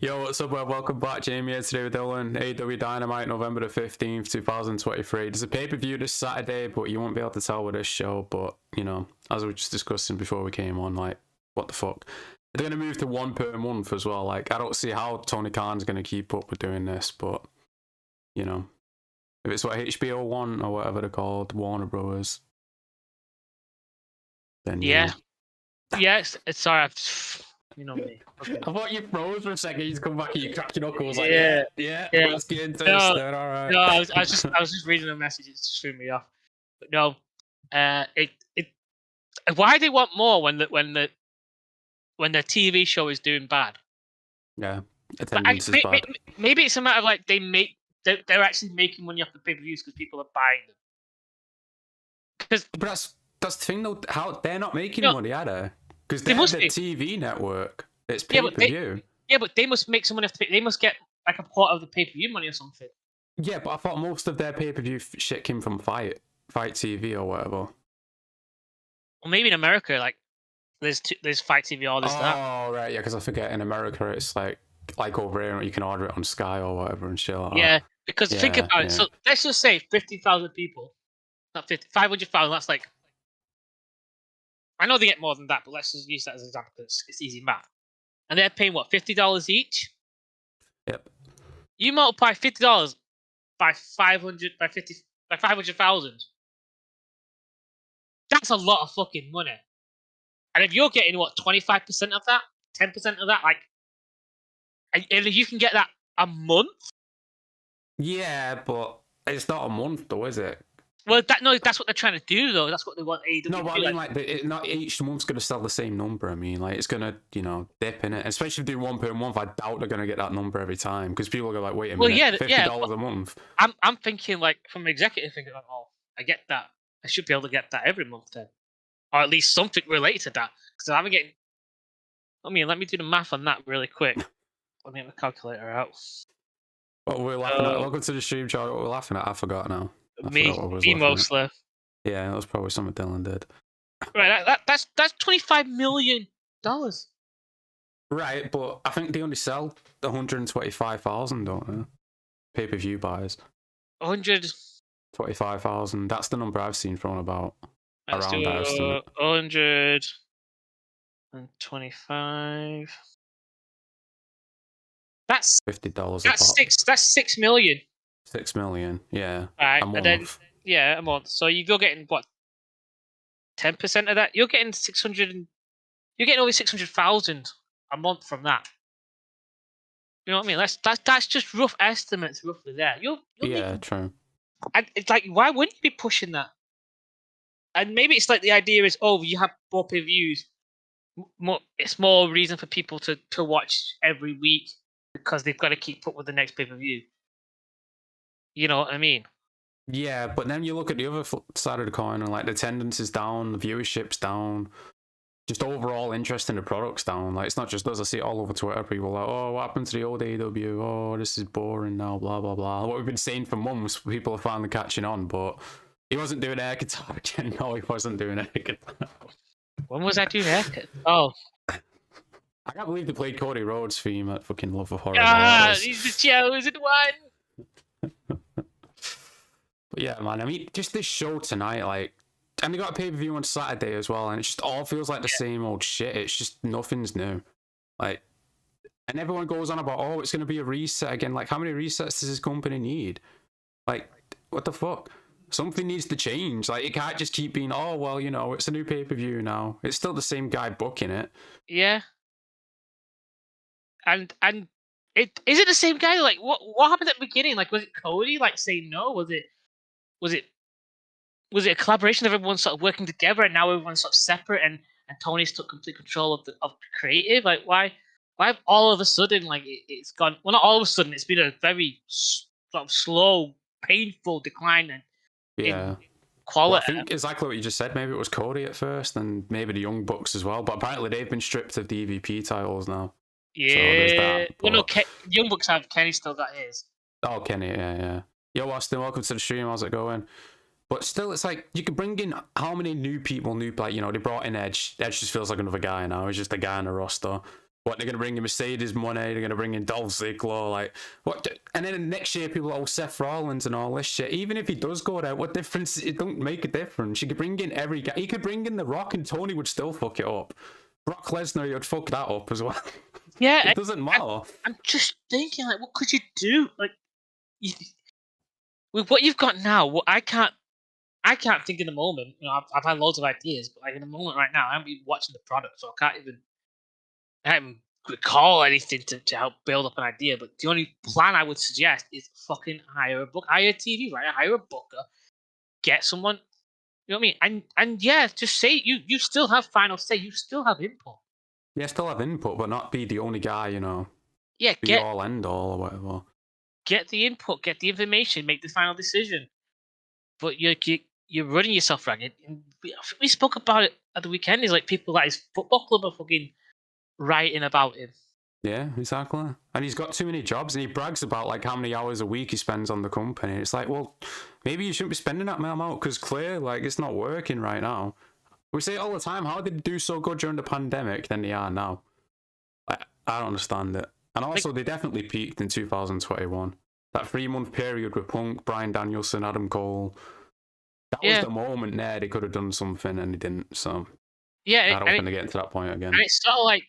Yo, what's up? Welcome back. Jamie here today with Dylan. AEW Dynamite November the 15th, 2023. There's a pay-per-view this Saturday, but you won't be able to tell with this show. But, you know, as we were just discussing before we came on, like, what the fuck? They're going to move to one per month as well. Like, I don't see how Tony Khan's going to keep up with doing this, but, you know, if it's what HBO want or whatever they're called, Warner Brothers, then yeah. Yes, it's sorry. You know me. Okay. I thought you froze for a second. You just come back and you crack your knuckles. Like, Yeah. Let's get into this then. All right. No, I was just reading a message. It just threw me off. But no, why do they want more when the TV show is doing bad? Yeah, attendance is bad. Maybe it's a matter of like they're actually making money off the pay-per-views because people are buying them. But that's the thing though. How they're not making money, are they? Because they're the TV network. It's pay-per-view. But they must make some money off the They must get like a part of the pay-per-view money or something. Yeah, but I thought most of their pay-per-view shit came from Fight TV or whatever. Well, maybe in America, like there's Fight TV, all this that. Oh right, yeah. Because I forget in America it's like over here you can order it on Skye or whatever and shit like that. Yeah, because think about it. So let's just say 50,000 people, not 500,000. That's like. I know they get more than that, but let's just use that as an example because it's easy math. And they're paying what, $50 each? Yep. You multiply $50 by 500,000. That's a lot of fucking money. And if you're getting what, 25% of that, 10% of that, like, and you can get that a month. Yeah, but it's not a month though, is it? Well, that's what they're trying to do, though. That's what they want AEW to do. No, but I mean, not each month's going to sell the same number. I mean, like, it's going to, dip in it. Especially if they do one per month, I doubt they're going to get that number every time. Because people are like, wait a minute, $50 a month. I'm thinking, like, from an executive thinking, like, oh, I get that. I should be able to get that every month then. Or at least something related to that. Because I'm getting... I mean, let me do the math on that really quick. Let me get the calculator out. What we're laughing at? Welcome to the stream, Charlie. What we're laughing at? I forgot now. Me mostly. Yeah, that was probably something Dylan did. Right, that's $25 million. Right, but I think they only sell 125,000, don't they? Pay-per-view buys. 125,000. That's the number I've seen thrown about. Around that estimate. 125. That's $50. That's 6 million. 6 million, yeah. Right, a month. And then a month. So you're getting what? 10% of that. You're getting 600. You're getting over 600,000 a month from that. You know what I mean? That's just rough estimates, roughly there. True. And it's like, why wouldn't you be pushing that? And maybe it's like the idea is, you have more pay-per-views. It's more reason for people to watch every week because they've got to keep up with the next pay-per-view. You know what I mean? Yeah, but then you look at the other side of the coin and like the attendance is down, the viewership's down, just overall interest in the product's down. Like, it's not just us. I see it all over Twitter. People are like, oh, what happened to the old AEW? Oh, this is boring now, blah, blah, blah. What we've been saying for months, people are finally catching on, but he wasn't doing air guitar again. No, he wasn't doing air guitar. When was I doing air guitar? Oh. I can't believe they played Cody Rhodes' theme at fucking Love of Horror. He's the chosen one. But yeah, man, I mean, just this show tonight, like, and they got a pay-per-view on Saturday as well, and it just all feels like the same old shit. It's just nothing's new. Like, and everyone goes on about, oh, it's going to be a reset again. Like, how many resets does this company need? Like, what the fuck? Something needs to change. Like, it can't just keep being, oh, well, it's a new pay-per-view now. It's still the same guy booking it. Yeah. And is it the same guy? Like, what happened at the beginning? Like, was it Cody, like, saying no? Was it a collaboration of everyone sort of working together and now everyone's sort of separate and Tony's took complete control of the creative? Like, why have all of a sudden, like, it's gone? Well, not all of a sudden. It's been a very sort of slow, painful decline in quality. Well, I think exactly what you just said. Maybe it was Cody at first and maybe the Young Bucks as well. But apparently they've been stripped of the EVP titles now. Yeah. So there's that, but... Well, no, Young Bucks have. Kenny still got his. Oh, Kenny, yeah. Yo, Austin, welcome to the stream. How's it going? But still, it's like, you could bring in how many new people, like, they brought in Edge. Edge just feels like another guy now. He's just a guy on a roster. What, they're going to bring in Mercedes money, they're going to bring in Dolph Ziggler, like, what? And then next year, people are, Seth Rollins and all this shit. Even if he does go there, what difference? It don't make a difference. You could bring in every guy. He could bring in The Rock and Tony would still fuck it up. Brock Lesnar, would fuck that up as well. Yeah. It doesn't matter. I'm just thinking, like, what could you do? Like, with what you've got now, what I can't think in the moment. You know, I've had loads of ideas, but like in the moment right now, I haven't been watching the product, so I can't recall anything to help build up an idea. But the only plan I would suggest is fucking hire a TV writer, hire a booker, get someone. You know what I mean? And yeah, just say you still have final say. You still have input. Yeah, still have input, but not be the only guy. You know. Yeah, be all end all or whatever. Get the input, get the information, make the final decision. But you're running yourself ragged. We spoke about it at the weekend. Is like people at his football club are fucking writing about him. Yeah, exactly. And he's got too many jobs, and he brags about like how many hours a week he spends on the company. It's like, well, maybe you shouldn't be spending that amount because clear, like it's not working right now. We say it all the time. How did they do so good during the pandemic than they are now? I don't understand it. And also, they definitely peaked in 2021. That 3-month period with Punk, Bryan Danielson, Adam Cole. That was the moment there they could have done something, and they didn't. So yeah, I don't think they're getting to that point again. And it's sort of like,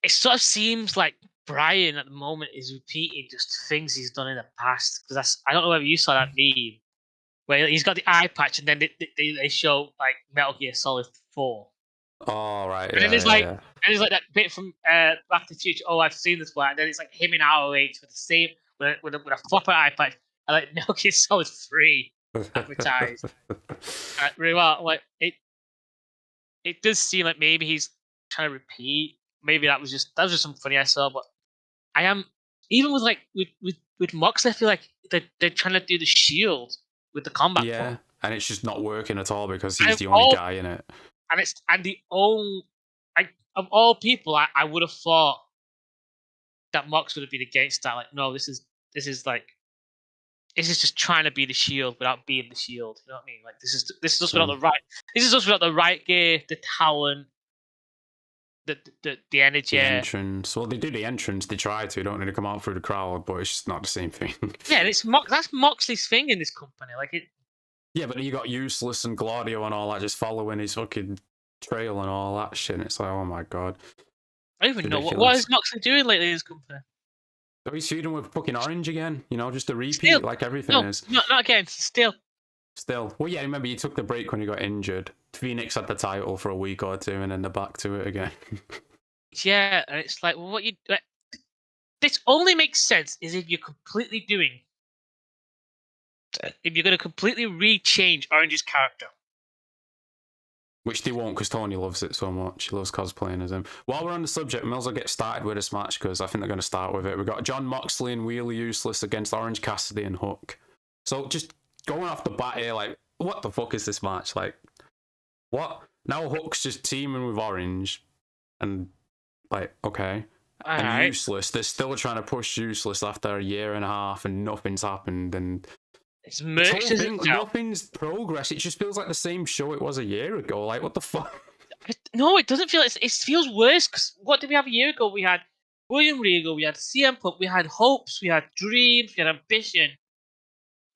it sort of seems like Bryan at the moment is repeating just things he's done in the past. Because I don't know whether you saw that meme where he's got the eye patch, and then they show like Metal Gear Solid 4. Oh right, and then there's like that bit from Back to the Future. Oh, I've seen this one. And then it's like him in ROH with the same with a flopper eye patch, and like Metal Gear Solid 3 advertised. Really well, like it does seem like maybe he's trying to repeat. Maybe that was just something funny I saw. But I am even with like with Moxley, I feel like they're trying to do the Shield with the combat. Yeah, and it's just not working at all because he's the only guy in it. And of all people, I would have thought that Mox would have been against that. Like, no, this is just trying to be the Shield without being the Shield. You know what I mean? Like, this is just without the right. This is just without the right gear, the talent, the energy. The entrance. Well, they do the entrance. They try to. Don't need to come out through the crowd, but it's just not the same thing. Yeah, and that's Moxley's thing in this company. Like it. Yeah, but you got Useless and Gladio and all that just following his fucking trail and all that shit. And it's like, oh my god. I don't even know what is Moxley doing lately in this company. So he's shooting with fucking Orange again, you know, just a repeat like everything is. Not again, still. Well, yeah, remember you took the break when you got injured. Phoenix had the title for a week or two and then they're back to it again. Yeah, and it's like, well, this only makes sense is if you're completely if you're going to completely rechange Orange's character. Which they won't because Tony loves it so much. He loves cosplaying as him. While we're on the subject, we might as well get started with this match because I think they're going to start with it. We've got Jon Moxley and Wheeler Useless against Orange Cassidy and Hook. So just going off the bat here, like, what the fuck is this match? Like, what? Now Hook's just teaming with Orange and, like, okay. And Useless, they're still trying to push Useless after a year and a half and nothing's happened and... It's merged, nothing's progress. It just feels like the same show it was a year ago. Like, what the fuck? No, it doesn't feel. It feels worse. Cause what did we have a year ago? We had William Regal, we had CM Punk, we had hopes, we had dreams, we had ambition,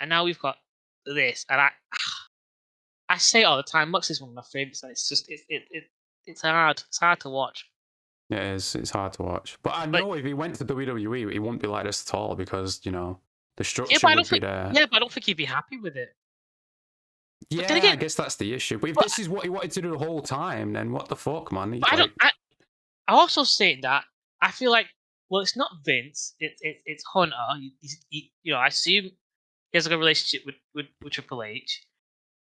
and now we've got this. And I say it all the time. Mux is one of my favorites, and it's just it's hard. It's hard to watch. It is. It's hard to watch. But I know if he went to WWE, he wouldn't be like this at all because you know. The structure would be there. Yeah, but I don't think he'd be happy with it. Yeah, again, I guess that's the issue. But if this is what he wanted to do the whole time, then what the fuck, man? I also say that I feel like, well, it's not Vince. It's Hunter. You know, I assume he has like a relationship with Triple H.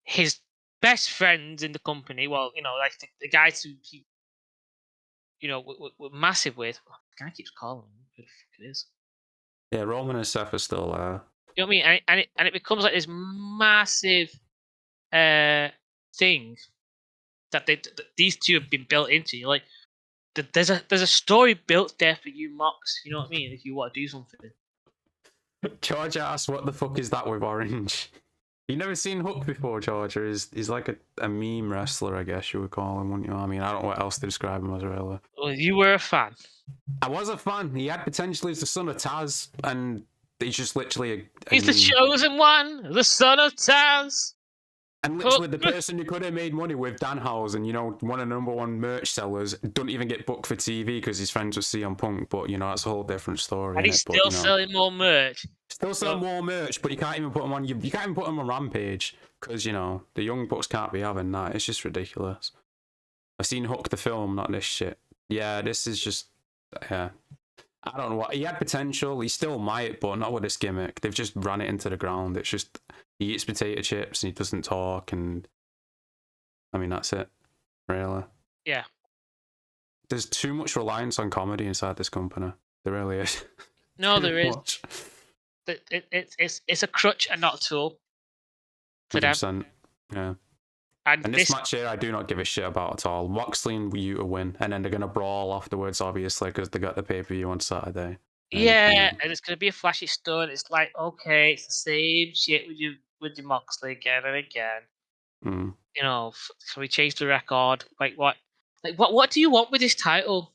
His best friends in the company. Well, you know, like the guys who he, you know, were massive with. Oh, the guy keeps calling him. Who the fuck it is? Yeah, Roman and Seth are still there. You know what I mean? And it becomes like this massive thing that these two have been built into. You're like, there's a story built there for you, Mox. You know what I mean? If you want to do something. George asked, "What the fuck is that with Orange?" You never seen Hook before, George? Or he's like a meme wrestler, I guess you would call him, wouldn't you? I mean, I don't know what else to describe him as, really. Well, you were a fan. I was a fan. He had potential as the son of Taz, and he's just literally He's the chosen one, the son of Taz. And literally, the person who could have made money with Danhausen, you know, one of the #1 merch sellers, don't even get booked for TV because he's friends with CM Punk. But you know, that's a whole different story. And he's still selling more merch. Still selling more merch, but you can't even put him on. You can't even put him on Rampage because you know the Young Bucks can't be having that. It's just ridiculous. I've seen Hook the film, not this shit. Yeah, this is just. Yeah, I don't know what he had potential. He still might, but not with this gimmick. They've just ran it into the ground. It's just. He eats potato chips and he doesn't talk, and I mean that's it, really. Yeah. There's too much reliance on comedy inside this company. There really is. No, there is. It's a crutch and not a tool. To 100%. them. Yeah. And this match here, I do not give a shit about at all. Moxley and Yuta win, and then they're gonna brawl afterwards, obviously, because they got the pay-per-view on Saturday. Yeah, and it's gonna be a flashy stunt. It's like, okay, it's the same shit with your Moxley again and again. You know, can we change the record? Like what? What do you want with this title?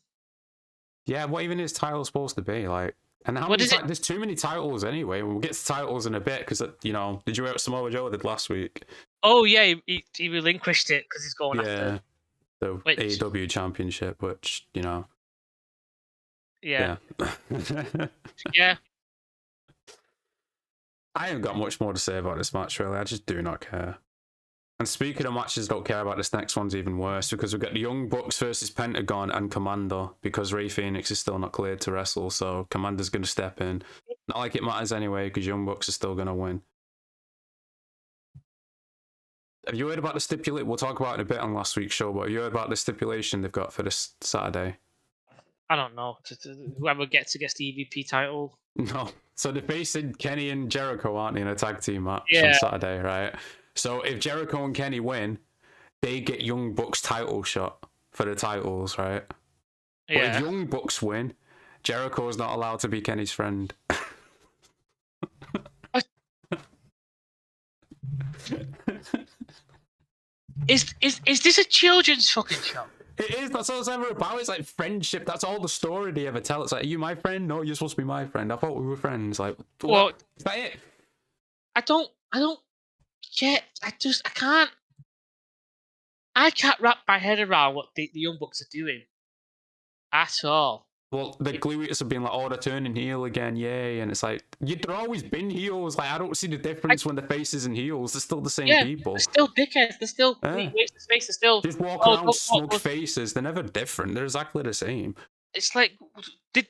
Yeah, what even is title supposed to be like? And how many? There's too many titles anyway. We'll get to titles in a bit because you know, did you hear what Samoa Joe did last week? Oh yeah, he relinquished it because he's going after the AEW Championship, which you know. Yeah. Yeah. I haven't got much more to say about this match, really. I just do not care. And speaking of matches, don't care about this next one's even worse because we've got the Young Bucks versus Pentagon and Komander because Rey Fenix is still not cleared to wrestle, so Komander's going to step in. Not like it matters anyway because Young Bucks are still going to win. Have you heard about the stipulation? We'll talk about it in a bit on last week's show, but have you heard about the stipulation they've got for this Saturday? I don't know. Whoever gets the EVP title. No. So they're facing Kenny and Jericho, aren't they, in a tag team match on Saturday, right? So if Jericho and Kenny win, they get Young Bucks title shot for the titles, right? Yeah. But if Young Bucks win, Jericho's not allowed to be Kenny's friend. Is this a children's fucking show? It is. That's all it's ever about. It's like friendship. That's all the story they ever tell. It's like, are you my friend? No, you're supposed to be my friend. I thought we were friends. Like, well, is that it? I don't get. I can't wrap my head around what the Young Bucks are doing at all. Well, the Gluius have been like, oh, they're turning heel again, yay. And it's like, they're always been heels. Like, I don't see the difference when the faces and heels. They're still the same people. They're still dickheads. They're still faces. They're still just walk around smug faces. They're never different. They're exactly the same. It's like, did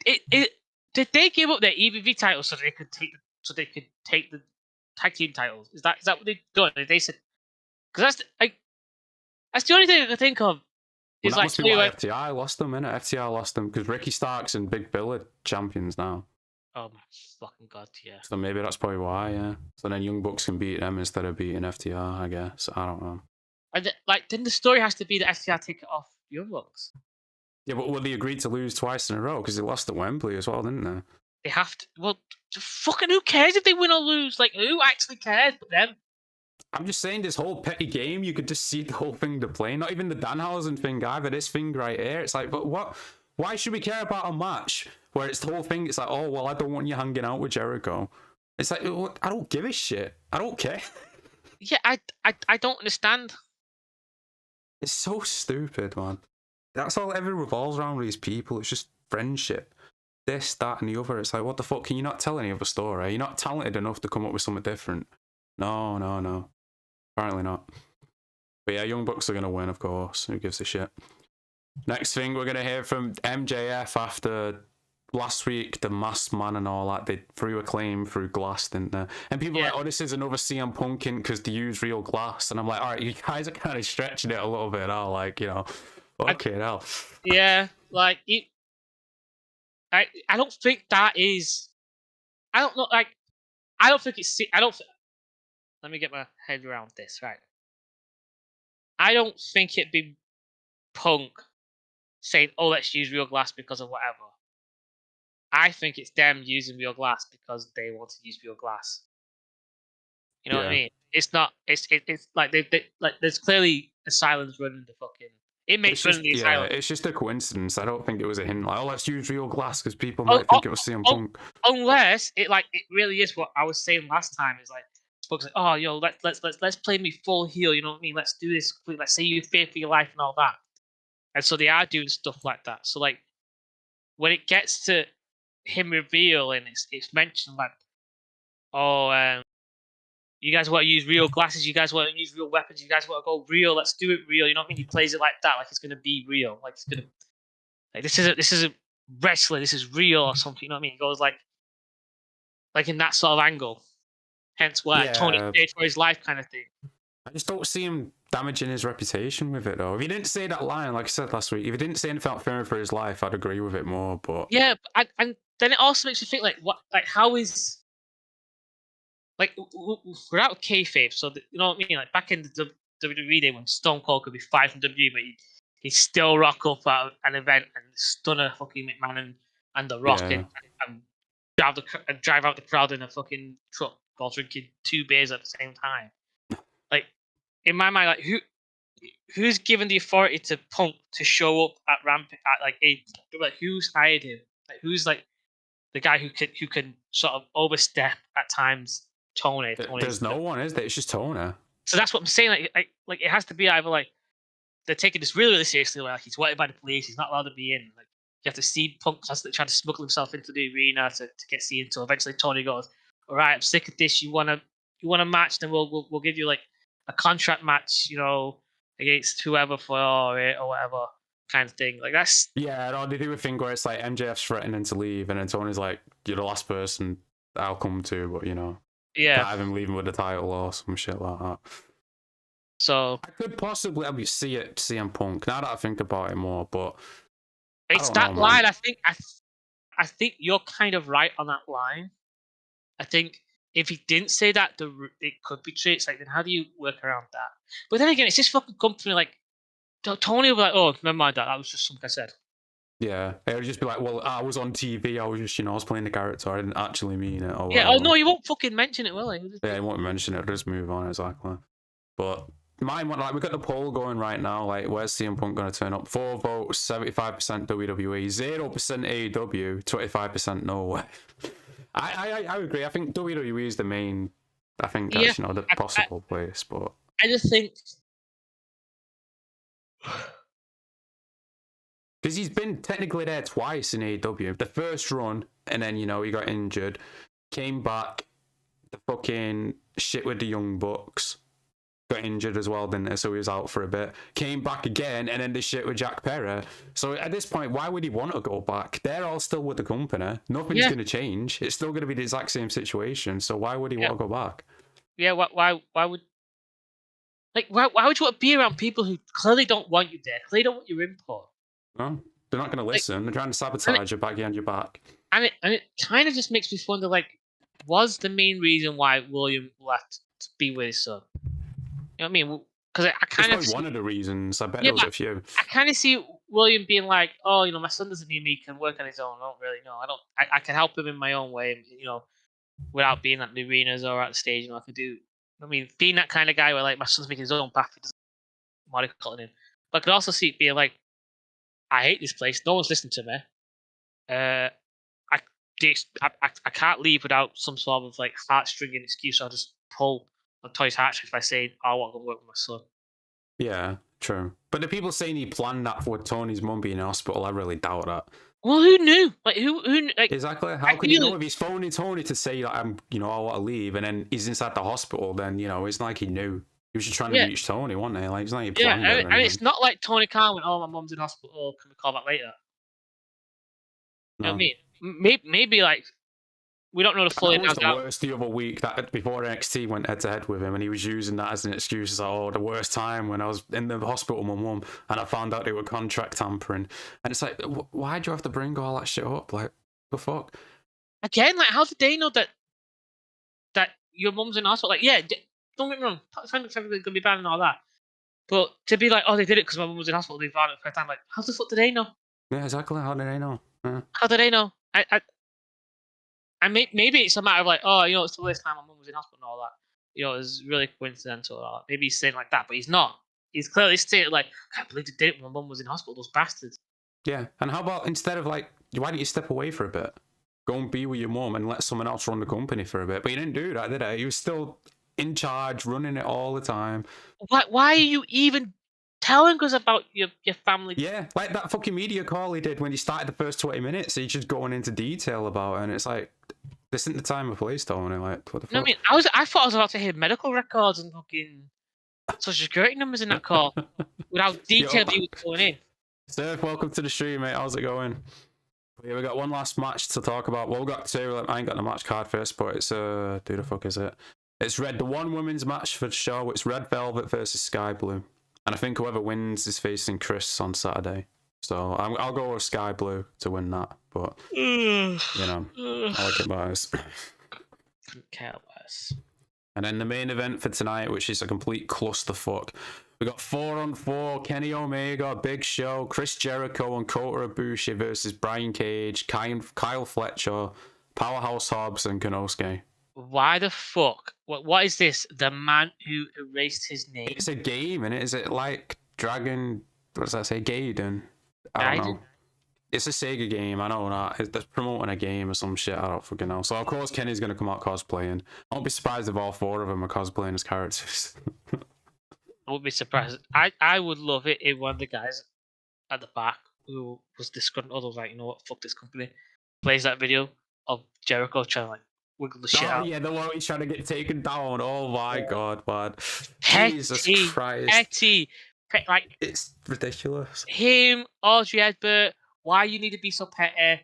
they give up their EVP titles so they could take the tag team titles? Is that what they done? They said, because that's the only thing I can think of. Well, that must be why FTI lost them, innit? FTI lost them because Ricky Starks and Big Bill are champions now. Oh my fucking god, yeah. So maybe that's probably why, yeah. So then Young Bucks can beat them instead of beating FTR, I guess. I don't know. And then the story has to be that FTR take it off Young Bucks. Yeah, but they agreed to lose twice in a row because they lost at Wembley as well, didn't they? They have to. Well, fucking who cares if they win or lose? Like, who actually cares but them? I'm just saying, this whole petty game, you could just see the whole thing to play. Not even the Danhausen thing either. This thing right here, it's like, but what? Why should we care about a match where it's the whole thing? It's like, oh well, I don't want you hanging out with Jericho. It's like, I don't give a shit. I don't care. Yeah, I don't understand. It's so stupid, man. That's all ever revolves around with these people. It's just friendship. This, that, and the other. It's like, what the fuck? Can you not tell any other story? You're not talented enough to come up with something different. No. Apparently not. But yeah, Young Bucks are going to win, of course. Who gives a shit? Next thing, we're going to hear from MJF after last week, the Masked Man and all that. They threw a claim through glass, didn't they? And people are like, oh, this is another CM Punkin because they use real glass. And I'm like, all right, you guys are kind of stretching it a little bit now. Like, you know, okay, now. Yeah, like, I don't think that is... I don't know, like, I don't think it's... Let me get my head around this, right? I don't think it'd be Punk saying, oh, let's use real glass because of whatever. I think it's them using real glass because they want to use real glass. You know what I mean? It's not. It's like they like there's clearly asylums running the fucking inmates running the asylum. It's just a coincidence. I don't think it was a hint like, oh, let's use real glass because people Oh, might think it was CM Punk. Unless it really is what I was saying last time. Is like folks like, oh, yo, let's play me full heel. You know what I mean? Let's do this. Let's say you fear for your life and all that. And so they are doing stuff like that. So like when it gets to him revealing, it's mentioned like, oh, you guys want to use real glasses, you guys want to use real weapons, you guys want to go real, let's do it real. You know what I mean? He plays it like that, like it's gonna be real, like it's gonna like this isn't wrestling, this is real or something. You know what I mean? He goes like in that sort of angle. Hence why Tony paid for his life, kind of thing. I just don't see him damaging his reputation with it though. If he didn't say that line, like I said last week, if he didn't say anything about fearing for his life, I'd agree with it more. But yeah, and then it also makes you think like how is like without kayfabe, so you know what I mean? Like back in the WWE day when Stone Cold could be fired from WWE, but he'd still rock up at an event and stun a fucking McMahon and The Rock and drive out the crowd in a fucking truck while drinking 2 beers at the same time. Like in my mind, like who's given the authority to Punk to show up at Rampage at like who's hired him? Like who's like the guy who can sort of overstep at times? Tony. There's no one, is there? It's just Tony. So that's what I'm saying. Like it has to be either like they're taking this really, really seriously. Like he's wanted by the police. He's not allowed to be in. Like you have to see Punk constantly trying to smuggle himself into the arena to get seen. So eventually Tony goes, "All right, I'm sick of this. You want a match? Then we'll give you like a contract match. You know, against whoever for it or whatever kind of thing. Like that's no, they do a thing where it's like MJF's threatening to leave, and then Tony's like, "You're the last person I'll come to," but you know. Yeah. Can't have him leaving with the title or some shit like that. So I could possibly see it CM Punk now that I think about it more, but it's that line. I think you're kind of right on that line. I think if he didn't say that, it could be true. It's like, then how do you work around that? But then again, it's this fucking company. Like Tony will be like, "Oh, never mind that. That was just something I said." Yeah, it would just be like, well, I was on TV, I was just, I was playing the character, I didn't actually mean it. Or yeah, oh no, he won't fucking mention it, will he? Yeah, he won't mention it, just move on, exactly. But mine, like, we've got the poll going right now, like, where's CM Punk going to turn up? 4 votes, 75% WWE, 0% AEW, 25% no way. I agree, I think WWE is the main, the possible place, but... I just think... Because he's been technically there twice in AEW. The first run, and then, he got injured. Came back, the fucking shit with the Young Bucks. Got injured as well, didn't he? So he was out for a bit. Came back again, and then the shit with Jack Perry. So at this point, why would he want to go back? They're all still with the company. Nothing's going to change. It's still going to be the exact same situation. So why would he want to go back? Yeah, why would... Like, why would you want to be around people who clearly don't want you there? Clearly don't want your input. No, they're not going to listen. They're trying to sabotage you behind your back. And it kind of just makes me wonder, like, was the main reason why William left to be with his son? You know what I mean? Because I kind of... one of the reasons. I bet there was a few. I kind of see William being like, oh, my son doesn't need me, he can work on his own. I don't really know. I can help him in my own way, without being at the arenas or at the stage. I could do... I mean, being that kind of guy where, like, my son's making his own path, he doesn't want to cut in. But I could also see it being like, I hate this place. No one's listening to me. I can't leave without some sort of like heartstringing excuse. I'll just pull on Toy's heartstrings by saying, "I want to go work with my son." Yeah, true. But the people saying he planned that for Tony's mum being in hospital, I really doubt that. Well, who knew? Like, who? Like, exactly. How can you know if he's phoning Tony to say that I want to leave, and then he's inside the hospital? Then it's not like he knew. He was just trying to reach Tony, wasn't he? Like, it's not even and it's not like Tony Khan went, "Oh, my mum's in hospital. Oh, can we call back later?" No. You know what I mean? Maybe like we don't know the full. That was the worst the other week that before NXT went head to head with him, and he was using that as an excuse. Like, oh, the worst time when I was in the hospital with my mum, and I found out they were contract tampering. And it's like, why do you have to bring all that shit up? Like, the fuck? Again, like, how did they know that your mum's in hospital? Like, yeah. Don't get me wrong, everything's going to be bad and all that. But to be like, oh, they did it because my mum was in hospital, they found it for a time. Like, how the fuck did they know? Yeah, exactly. How did they know? Yeah. How did they know? Maybe it's a matter of like, oh, it's the last time my mum was in hospital and all that. You know, it's really coincidental. Maybe he's saying like that, but he's not. He's clearly stated like, I can't believe they did it when my mum was in hospital. Those bastards. Yeah, and how about instead of like, why don't you step away for a bit? Go and be with your mum and let someone else run the company for a bit. But he didn't do that, did he? He was still in charge, running it all the time. Why are you even telling us about your family? Yeah, like that fucking media call he did when he started the first 20 minutes. He's just going into detail about it, and it's like, this isn't the time or place, Tony. Like, what the fuck? No, I mean, I thought I was about to hear medical records and fucking social security numbers in that call with how detailed he was going in. Surf, welcome to the stream, mate. How's it going? Yeah, we got one last match to talk about. Well, we got two. I ain't got the match card first, but it's who the fuck is it? It's the one women's match for the show. It's Red Velvet versus Sky Blue, and I think whoever wins is facing Chris on Saturday. So I'll go with Sky Blue to win that. But you know, I like it bias. Couldn't care less. And then the main event for tonight, which is a complete clusterfuck. We got 4-on-4, Kenny Omega, Big Show, Chris Jericho, and Kota Ibushi versus Brian Cage, Kyle Fletcher, Powerhouse Hobbs, and Konosuke. Why the fuck? What is this? The man who erased his name? It's a game, and is it like Dragon? What does that say? Gaiden? I don't know. It's a Sega game, I know that. It's promoting a game or some shit, I don't fucking know. So, of course, Kenny's going to come out cosplaying. I won't be surprised if all four of them are cosplaying as characters. I wouldn't be surprised. I would love it if one of the guys at the back who was disgruntled was like, you know what, fuck this company, plays that video of Jericho trying to like wiggle the shit out. Yeah, the one he's trying to get taken down. Oh my god, man. Jesus Christ. Petty. Like, it's ridiculous. Him, Audrey Edbert, why you need to be so petty? You know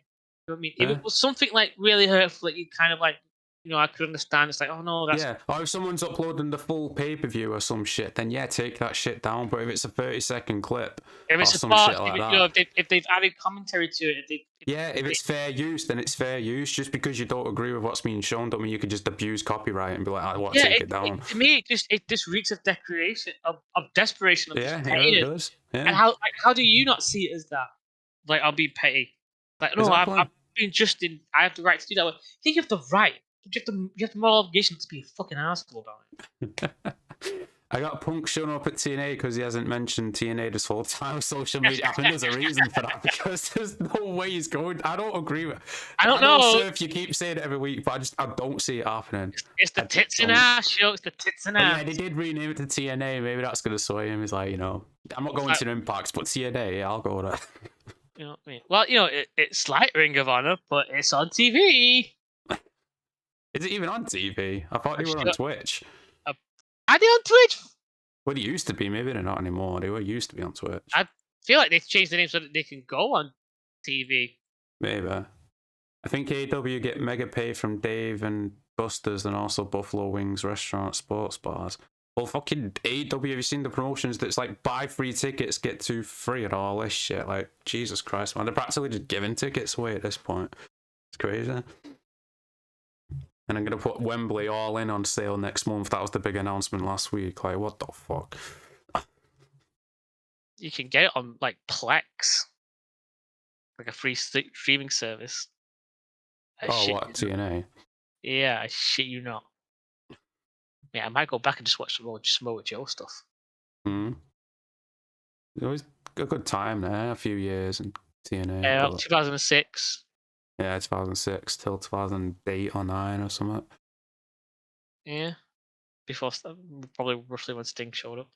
what I mean? If it was something like really hurtful, like you kind of like, you know, I could understand. It's like, oh no, that's... Yeah, or if someone's uploading the full pay-per-view or some shit, then yeah, take that shit down. But if it's a 30-second clip if it's or some shit like that... You know, if they've added commentary to it... If it's fair use, then it's fair use. Just because you don't agree with what's being shown, don't mean you could just abuse copyright and be like, I want to take it down. To me, it just reeks of desperation. Of desperation. It does. Yeah. And how do you not see it as that? Like, I'll be petty. Like, no, exactly. I'm being just in... I have the right to do that. I think you have the right. You have the moral obligation to be a fucking asshole about it. I got Punk showing up at TNA because he hasn't mentioned TNA this whole time on social media. I think there's a reason for that because there's no way he's going. I don't agree with. I don't know if you keep saying it every week, but I don't see it happening. It's the tits and ass show. It's the tits and ass. Yeah, they did rename it to TNA. Maybe that's gonna sway him. He's like, you know, I'm not going to Impacts, but TNA, yeah, I'll go there. You know what I mean? Well, you know, it's like Ring of Honor, but it's on TV. Is it even on TV? I thought they were on Twitch. Are they on Twitch? Well, they used to be. Maybe they're not anymore. They were used to be on Twitch. I feel like they've changed the name so that they can go on TV. Maybe. I think AEW get mega pay from Dave and Buster's and also Buffalo Wings Restaurant Sports Bars. Well, fucking AEW, have you seen the promotions that's like buy 3 tickets, get 2 free and all this shit? Like, Jesus Christ, man. They're practically just giving tickets away at this point. It's crazy. And I'm going to put Wembley all in on sale next month. That was the big announcement last week. Like, what the fuck? You can get it on, like, Plex. Like a free streaming service. What, TNA? Yeah, I shit you not. Yeah, I might go back and just watch some more Samoa Joe stuff. It was a good time there, a few years in TNA. Yeah, 2006. Yeah, 2006 till 2008 or 9 or something. Yeah. Before, probably roughly when Sting showed up.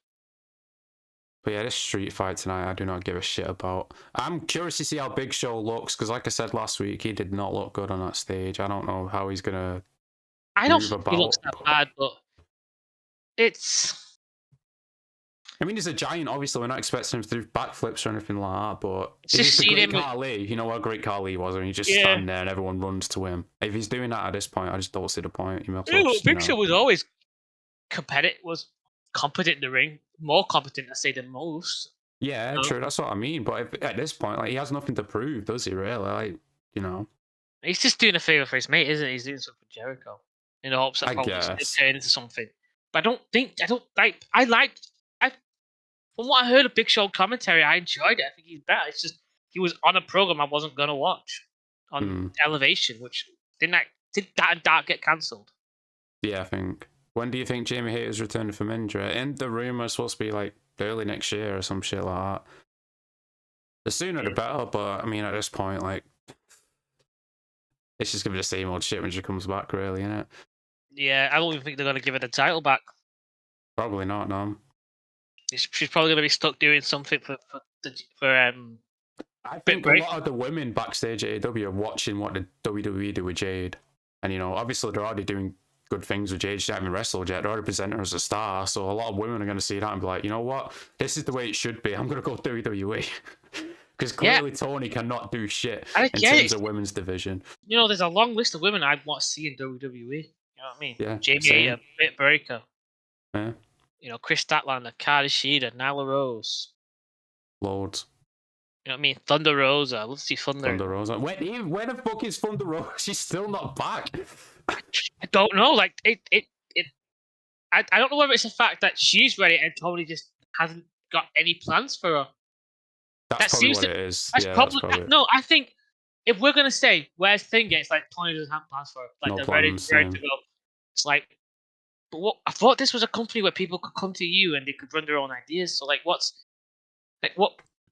But yeah, this street fight tonight, I do not give a shit about. I'm curious to see how Big Show looks, because like I said last week, he did not look good on that stage. I don't know how he's going to I don't think he looks that bad, but it's... I mean, he's a giant, obviously. We're not expecting him to do backflips or anything like that, but it's just the great Khali. You know what great Khali was, and he just stand there and everyone runs to him. If he's doing that at this point, I just don't see the point. Big Show was always competitive, was competent in the ring, more competent, I say, than most. Yeah, true. That's what I mean. But at this point, like, he has nothing to prove, does he? Really? Like, you know, he's just doing a favor for his mate, isn't he? He's doing something for Jericho in the hopes that probably turn into something. But from what I heard of Big Show commentary, I enjoyed it. I think he's better. It's just he was on a program I wasn't gonna watch on Elevation, which did that and Dark get cancelled? Yeah, I think. When do you think Jamie Hayter's returning from injury? And the rumor is supposed to be like early next year or some shit like that. The sooner the better, but I mean, at this point, like, it's just gonna be the same old shit when she comes back, really, isn't it? Yeah, I don't even think they're gonna give her the title back. Probably not, no. She's probably gonna be stuck doing something for I think a lot of the women backstage at AEW are watching what the WWE do with Jade. And, you know, obviously they're already doing good things with Jade. She hasn't wrestled yet. They're already presenting her as a star. So a lot of women are going to see that and be like, you know what? This is the way it should be. I'm going to go WWE. Because clearly Tony cannot do shit in terms of women's division. You know, there's a long list of women I'd want to see in WWE. You know what I mean? Yeah. Jamie Hayter, Britt Baker. Yeah. You know, Chris Statlander, Takeshita, Nyla Rose. Loads. You know what I mean? Thunder Rosa. Let's see Thunder. Thunder Rosa. Where the fuck is Thunder Rosa? She's still not back. I don't know. Like I don't know whether it's the fact that she's ready and Tony just hasn't got any plans for her. That's probably what it is. That's probably no. I think if we're gonna say where's Thing, it's like Tony doesn't have plans for her. Like No they're ready plans, to go. It's like, but what I thought this was a company where people could come to you and they could run their own ideas. So like, what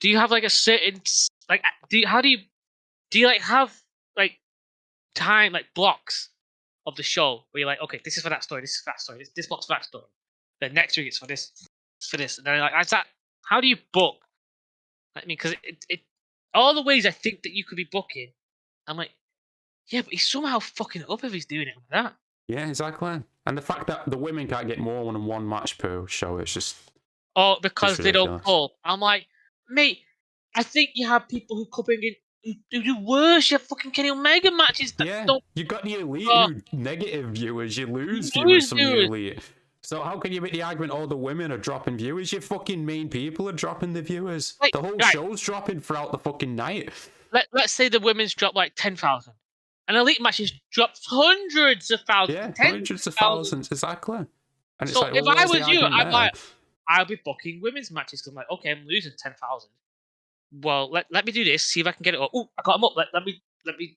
do you have like a certain like? How do you like have like time like blocks of the show where you're like, okay, this is for that story, this is for that story, this block's for that story. Then next week it's for this, and then like is that how do you book? I mean, because it all the ways I think that you could be booking, I'm like, yeah, but he's somehow fucking it up if he's doing it like that. Yeah, exactly. And the fact that the women can't get more than one match per show, it's just because they don't pull. I'm like, mate, I think you have people who come in who do worse. You have fucking Kenny Omega matches that don't. You got the elite negative viewers. You lose viewers from the elite. So how can you make the argument all the women are dropping viewers? Your fucking main people are dropping the viewers. Like, the whole show's dropping throughout the fucking night. Let's say the women's drop like 10,000. And elite matches drop hundreds of thousands. Yeah, hundreds of thousands, exactly. And so it's like, if I was you, I'm like, I'll be booking women's matches because I'm like, okay, I'm losing 10,000. Well, let me do this, see if I can get it up. Oh, I got them up. Let me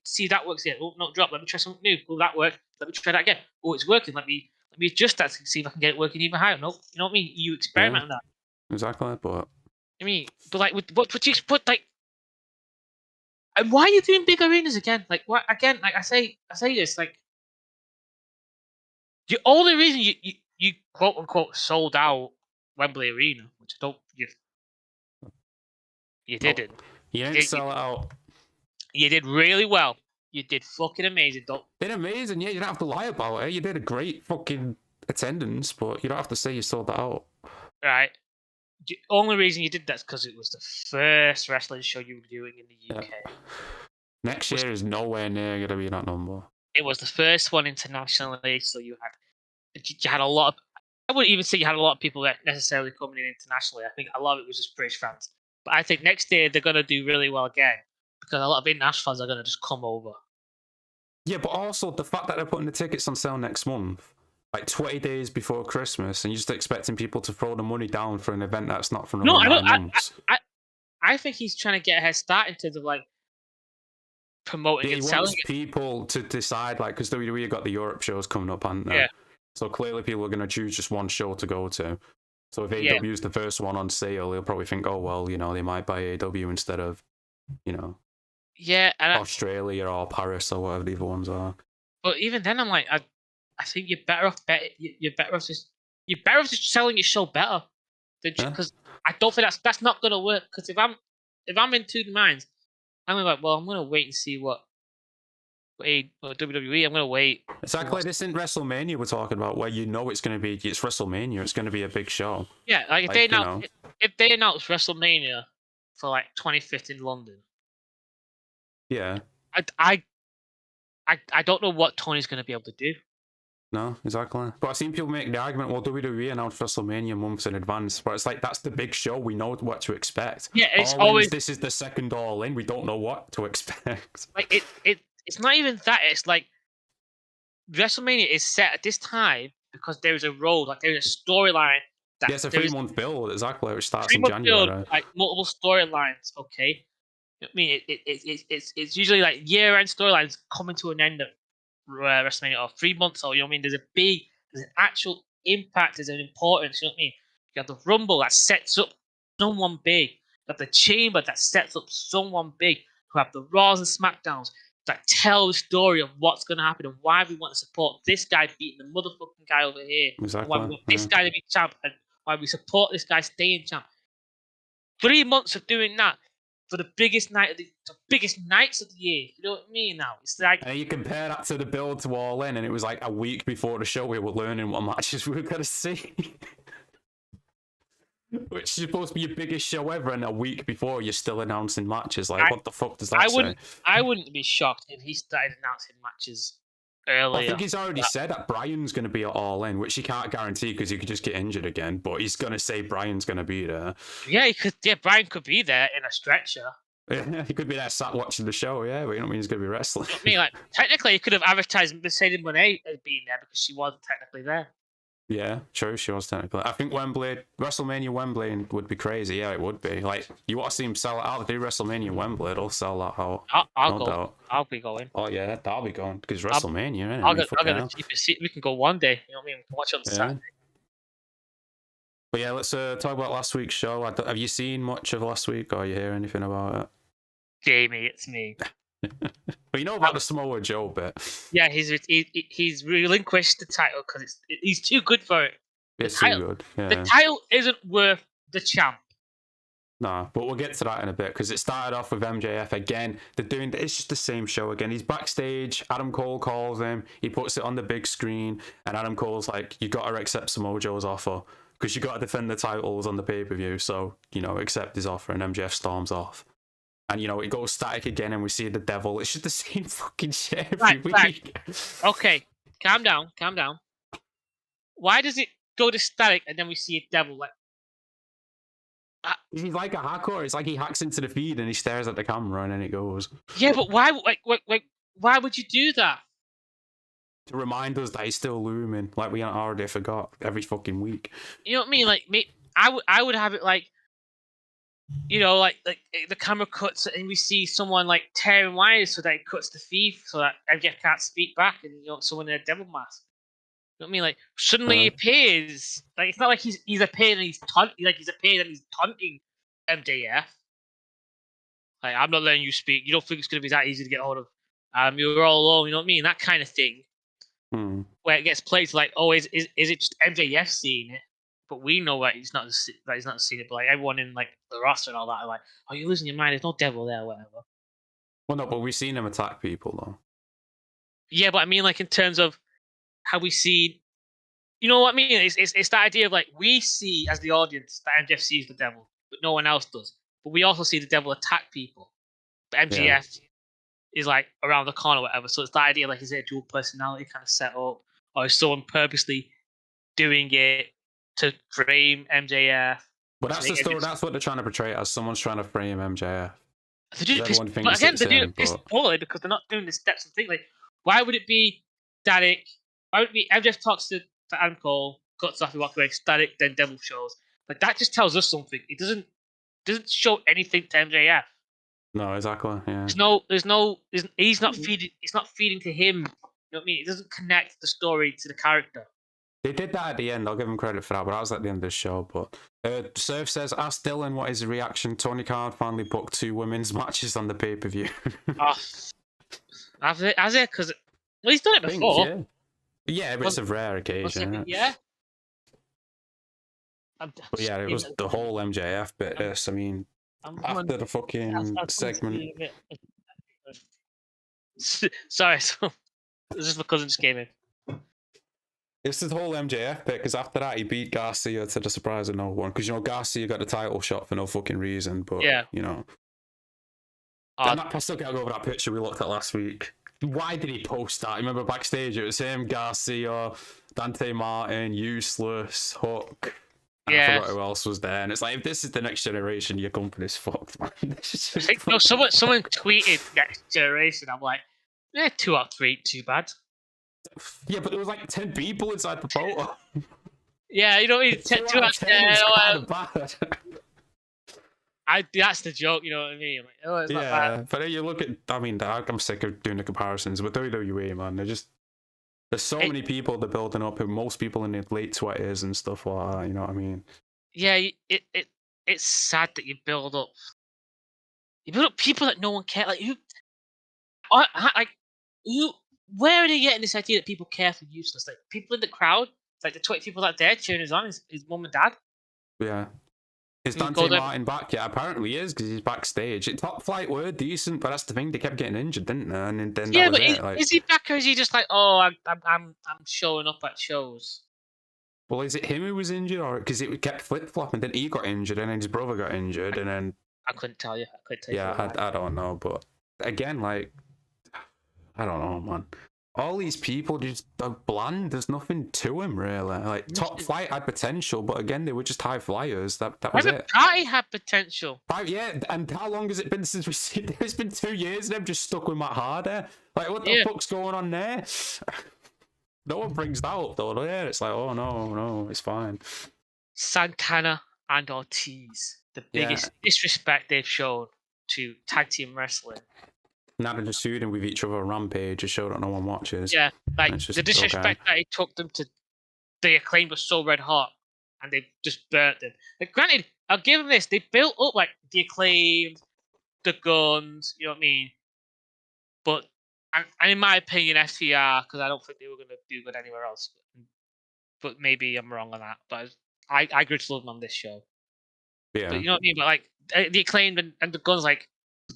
see if that works yet. Oh, no, drop. Let me try something new. Oh, that worked. Let me try that again. Oh, it's working. Let me adjust that to see if I can get it working even higher. No, you know what I mean? You experiment on that. Exactly, but I mean, but like, what you put like, and why are you doing big arenas again? Like, what again? Like I say this like, the only reason you quote unquote sold out Wembley Arena, which I don't you didn't. You didn't sell it out. You did really well. You did fucking amazing. Did amazing, yeah. You don't have to lie about it. You did a great fucking attendance, but you don't have to say you sold that out. Right. The only reason you did that is because it was the first wrestling show you were doing in the UK. Yeah. Next year is nowhere near going to be that number. It was the first one internationally, so you had a lot of. I wouldn't even say you had a lot of people that necessarily coming in internationally. I think a lot of it was just British fans. But I think next year they're going to do really well again because a lot of international fans are going to just come over. Yeah, but also the fact that they're putting the tickets on sale next month, like 20 days before Christmas, and you're just expecting people to throw the money down for an event that's not for another 9 months. I think he's trying to get a head start in terms of like promoting and selling. He wants people to decide, like, because WWE got the Europe shows coming up, haven't they? Yeah. So clearly people are going to choose just one show to go to. So if AEW is the first one on sale, they'll probably think, oh, well, you know, they might buy AEW instead of, you know, Australia or Paris or whatever the other ones are. But even then, I'm like, I think you're better off just selling your show better, because I don't think that's not gonna work. Because if I'm in two minds, I'm like, well, I'm gonna wait and see what WWE. I'm gonna wait. Exactly. This isn't WrestleMania we're talking about, where you know it's WrestleMania. It's going to be a big show. Yeah, like if they announce WrestleMania for like 25th in London. Yeah. I don't know what Tony's going to be able to do. No, exactly. But I've seen people make the argument, well, WWE announced WrestleMania months in advance, but it's like, that's the big show. We know what to expect. Yeah, it's always... This is the second All In. We don't know what to expect. Like, it's not even that. It's like, WrestleMania is set at this time because there's a road, like there's a storyline. It's a 3-month build, exactly, which starts in January. Build, like, multiple storylines, okay? I mean, it's usually like year-end storylines coming to an end at WrestleMania, or 3 months, or you know what I mean. There's a big There's an actual impact. There's an importance. You know what I mean? You have the Rumble that sets up someone big. You have the Chamber that sets up someone big. You have the Raws and SmackDowns that tell the story of what's going to happen and why we want to support this guy beating the motherfucking guy over here. Exactly. And why we want this guy to be champ and why we support this guy staying champ. 3 months of doing that for the biggest biggest nights of the year. You know what I mean? Now it's like, and you compare that to the build to All In, and it was like a week before the show we were learning what matches we were gonna see. Which is supposed to be your biggest show ever, and a week before you're still announcing matches. Like, what the fuck does that say? I wouldn't be shocked if he started announcing matches earlier. I think he's already said that Brian's going to be at All In, which he can't guarantee because he could just get injured again. But he's going to say Brian's going to be there. Yeah, he could. Yeah, Brian could be there in a stretcher. Yeah, he could be there sat watching the show. Yeah, but you don't mean he's going to be wrestling. I mean, like, technically, he could have advertised Mercedes Moné as being there because she wasn't technically there. Yeah, true. She was technically. I think WrestleMania Wembley would be crazy. Yeah, it would be. Like, you want to see him sell it out. They do WrestleMania Wembley, it'll sell that out. I'll go. Doubt. I'll be going. Oh yeah, I'll be going because WrestleMania. Isn't it? I'll get the cheapest seat. We can go one day. You know what I mean? We can watch it on Saturday. But yeah, let's talk about last week's show. Have you seen much of last week, or you hear anything about it? Jamie, it's me. But you know about the Samoa Joe bit. Yeah, he's relinquished the title because he's too good for it. It's too good. Yeah. The title isn't worth the champ. No, but we'll get to that in a bit because it started off with MJF again. It's just the same show again. He's backstage. Adam Cole calls him. He puts it on the big screen, and Adam Cole's like, "You got to accept Samoa Joe's offer because you got to defend the titles on the pay-per-view. So accept his offer." And MJF storms off. And, it goes static again, and we see the devil. It's just the same fucking shit every week. Right. Okay, calm down. Why does it go to static, and then we see a devil? Like, he's like a hacker. It's like he hacks into the feed, and he stares at the camera, and then it goes. Yeah, but why? Why would you do that? To remind us that he's still looming, like we already forgot every fucking week. You know what I mean? Like, I would have it like, like the camera cuts and we see someone like tearing wires so that it cuts the feed so that MJF can't speak back, and someone in a devil mask. You know what I mean? Like, suddenly he appears. Like, it's not like he's appeared and he's taunting MJF. Like, I'm not letting you speak. You don't think it's gonna be that easy to get hold of? You're all alone. You know what I mean? That kind of thing. Where it gets played to like, oh, is it just MJF seeing it? But we know that he's not seeing it. But like everyone in like the roster and all that are like, "Oh, you're losing your mind. There's no devil there, whatever." Well, no, but we've seen him attack people though. Yeah, but I mean, like in terms of how we see, you know what I mean? It's that idea of like we see as the audience that MJF sees the devil, but no one else does. But we also see the devil attack people. But MJF is like around the corner, or whatever. So it's that idea of like, is it a dual personality kind of set up, or is someone purposely doing it to frame MJF? But that's the story. That's what they're trying to portray as. Someone's trying to frame MJF. But again, they do it piss poorly because they're not doing the steps and things. Like, why would it be static? Why would it be MJF talks to Adam Cole, cuts off, he walks away, static, then devil shows? Like, that just tells us something. It doesn't show anything to MJF. No, exactly. Yeah. He's not feeding. It's not feeding to him. You know what I mean? It doesn't connect the story to the character. They did that at the end. I'll give him credit for that, but that was at the end of the show. But Surf says, ask Dylan what his reaction. Tony Khan finally booked 2 women's matches on the pay-per-view. Has it? Because he's done it before. Yeah, but it's a rare occasion. Yeah. But yeah, it was the whole MJF bit. I mean, after the fucking segment. Sorry, so this is my cousin just came in. It's the whole MJF bit, because after that he beat Garcia to the surprise of no one. Because, Garcia got the title shot for no fucking reason, but, Then I still can't go over that picture we looked at last week. Why did he post that? Remember backstage, it was him, Garcia, Dante Martin, Useless, Hook. And I forgot who else was there. And it's like, if this is the next generation, your company's fucked, man. Someone tweeted next generation. I'm like, 2 out of 3, too bad. Yeah, but there was like 10 people inside the photo. Yeah, you know what I mean? 2 out of 10 is kind of bad. That's the joke, you know what I mean? Like, it's not bad. But you look at, I'm sick of doing the comparisons with WWE, man. There's so many people they're building up, and most people in their late 20s and stuff like that. You know what I mean? Yeah, it's sad that you build up people that no one cares. Like like who? Where are they getting this idea that people care for useless? Like people in the crowd, like the 20 people that there cheering us on, his mum and dad. Yeah. Is Who go Dante there? Martin back? Yeah, apparently he is because he's backstage. Top Flight were decent, but that's the thing. They kept getting injured, didn't they? And then Yeah, that was but it. Like, is he back or is he just like, oh, I'm showing up at shows? well, is it him who was injured, or because it kept flip flopping? Then he got injured, and then his brother got injured, and then I couldn't tell you. yeah, I don't know. But again, like, I don't know, man. All these people just are bland. There's nothing to him really. Like Top Flight had potential, but again, they were just high flyers. That was it. Party had potential. Yeah, and how long has it been since we see? It's been 2 years, and they've just stuck with Matt Hardy. Like, what the fuck's going on there? No one brings that up though. Yeah, it's like, oh no, it's fine. Santana and Ortiz, the biggest disrespect they've shown to tag team wrestling. Now they're just feuding with each other on Rampage, a show that no one watches. Yeah, like the disrespect that it took them to. The Acclaim was so red hot, and they just burnt them. Like, granted, I'll give them this: they built up like the Acclaim, the Guns. You know what I mean? But and in my opinion, FTR, because I don't think they were going to do good anywhere else. But maybe I'm wrong on that. But I grew to love them on this show. Yeah. But you know what I mean? But like the Acclaimed and the Guns, like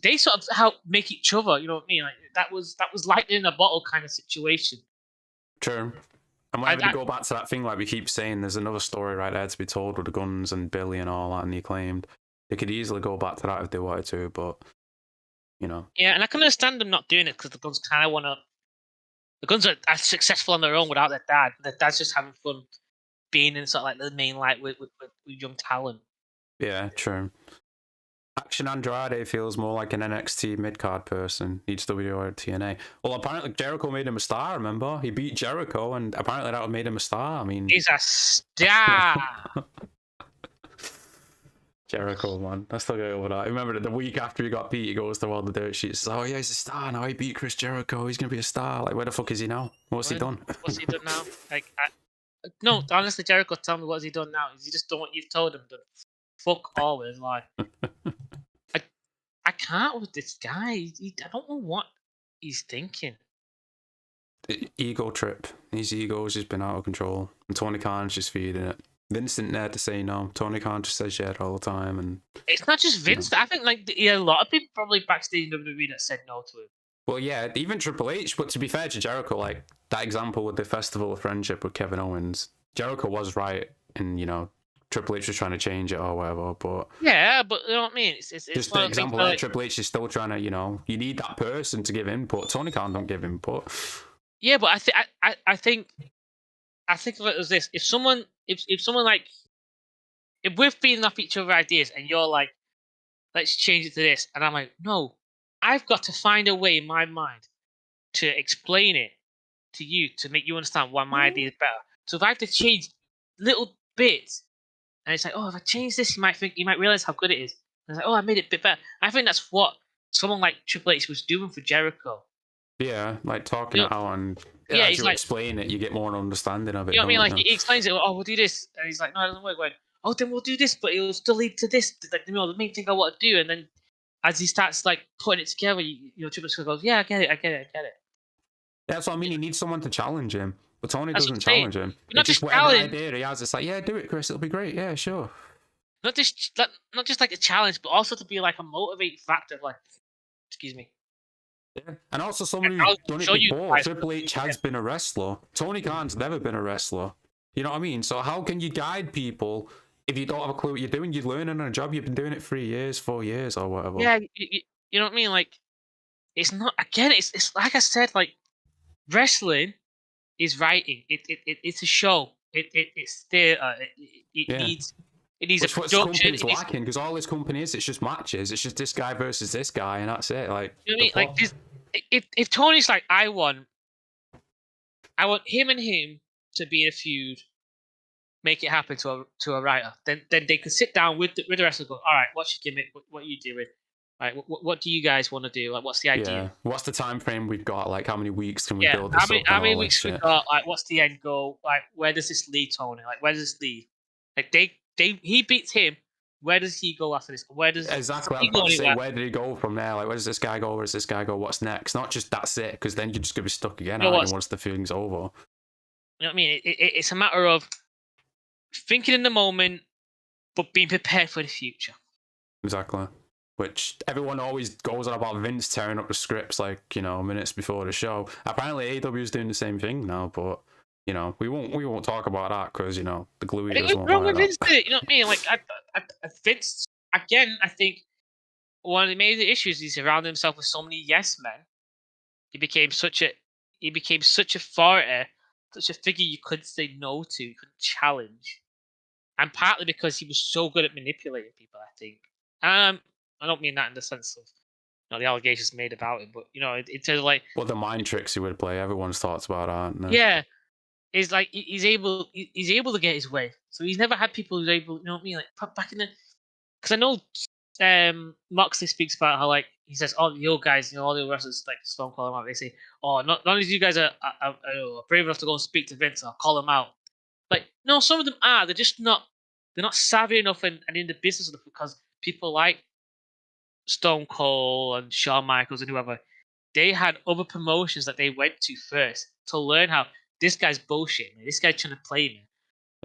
they sort of help make each other. You know what I mean? Like that was lightning in a bottle kind of situation. True. And whenever they go back to that thing, like we keep saying, there's another story right there to be told with the Guns and Billy and all that, and the Acclaimed. They could easily go back to that if they wanted to, but you know. Yeah, and I can understand them not doing it because the Guns kind of want to. The Guns are successful on their own without their dad. Their dad's just having fun being in sort of like the main light with young talent. Yeah, true. Action Andrade feels more like an NXT mid-card person. EW or TNA. Well, apparently Jericho made him a star, remember? He beat Jericho, and apparently that made him a star. I mean... He's a star! Jericho, man. I still get over that. I remember that the week after he got beat, he goes to all the dirt sheets. Oh, yeah, he's a star now. He beat Chris Jericho. He's going to be a star. Like, where the fuck is he now? What's he done? What's he done now? Like, no, honestly, Jericho, tell me what's he done now? Is he just done what you've told him to? Fuck all with his life. I can't with this guy. I don't know what he's thinking. Ego trip. His ego's just been out of control. And Tony Khan's just feeding it. Vince isn't there to say no. Tony Khan just says yeah all the time. And it's not just Vince. You know. I think like a lot of people probably backstage in WWE that said no to him. Well, yeah, even Triple H. But to be fair to Jericho, like that example with the Festival of Friendship with Kevin Owens, Jericho was right, and you know Triple H was trying to change it or whatever. But yeah, but you know what I mean. It's just the example that Triple H is still trying to, you know, you need that person to give input. Tony Khan don't give input. Yeah, but I think of it as this: if someone like if we're feeding off each other ideas and you're like, let's change it to this, and I'm like, no, I've got to find a way in my mind to explain it to you to make you understand why my idea is better. So if I have to change little bits, and it's like, oh, if I change this, you might realize how good it is. And it's like, oh, I made it a bit better. I think that's what someone like Triple H was doing for Jericho. Yeah, like talking it out and as you like, explain it, you get more understanding of it. You know what I mean? Like he explains it. Oh, we'll do this, and he's like, no, it doesn't work. Going, oh, then we'll do this, but it'll still lead to this. Like, you know, the main thing I want to do, and then as he starts like putting it together, you know, Triple H goes, yeah, I get it. That's what I mean. He needs someone to challenge him, but Tony doesn't challenge him. Not just whatever idea he has, it's like, yeah, do it, Chris. It'll be great. Yeah, sure. Not just like a challenge, but also to be like a motivating factor. Like, excuse me. Yeah. And also someone who's done it before. Triple H has been a wrestler. Tony Khan's never been a wrestler. You know what I mean? So how can you guide people if you don't have a clue what you're doing? You're learning on a job. You've been doing it 3 years, 4 years, or whatever. Yeah, you know what I mean? Like, it's not. Again, it's like I said. Like, wrestling is writing. It's a show. It's theater. It needs Which a production. Company's lacking because all this company is, it's just matches. It's just this guy versus this guy, and that's it. Like, you know what I mean? Like, if Tony's like, I want him and him to be in a feud, make it happen to a writer. Then they can sit down with the wrestler. And go, all right, what's your gimmick? What are you doing? Right, what do you guys want to do? Like, what's the idea? Yeah. What's the time frame we've got? Like, how many weeks can we Yeah, build this up how and many all this weeks we shit? got? Like, what's the end goal? Like, where does this lead Tony? Like, where does this lead? Like, he beats him. Where does he go after this? Where does Exactly. I he was go about to say, anywhere? where did he go from there? Like, where does this guy go? Where does this guy go? What's next? Not just that's it, because then you're just gonna be stuck again, You know aren't what? you? Once the thing's over. You know what I mean? It's a matter of thinking in the moment, but being prepared for the future. Exactly. Which everyone always goes on about Vince tearing up the scripts, like, you know, minutes before the show. Apparently, AEW is doing the same thing now, but you know, we won't talk about that because you know the glue eaters won't Wrong like with Vince that. did it, you know what I mean? Like, Vince again. I think one of the major issues is he surrounded himself with so many yes men. He became such a fighter, such a figure you couldn't say no to, you couldn't challenge, and partly because he was so good at manipulating people. I think. I don't mean that in the sense of the allegations made about him, but in terms of like, Well, the mind tricks he would play, everyone's thoughts about, aren't they? yeah, is like he's able to get his way. So he's never had people who's able, you know what I mean, like back in the, because I know Moxley speaks about how, like, he says, "Oh, you guys, all the wrestlers like Stone Cold him out." They say, "Oh, not only do you guys are brave enough to go and speak to Vince, I'll call him out." Like, no, some of them are. They're just not. They're not savvy enough and in the business enough, because people like Stone Cold and Shawn Michaels and whoever, they had other promotions that they went to first to learn how this guy's bullshit, man. This guy's trying to play me.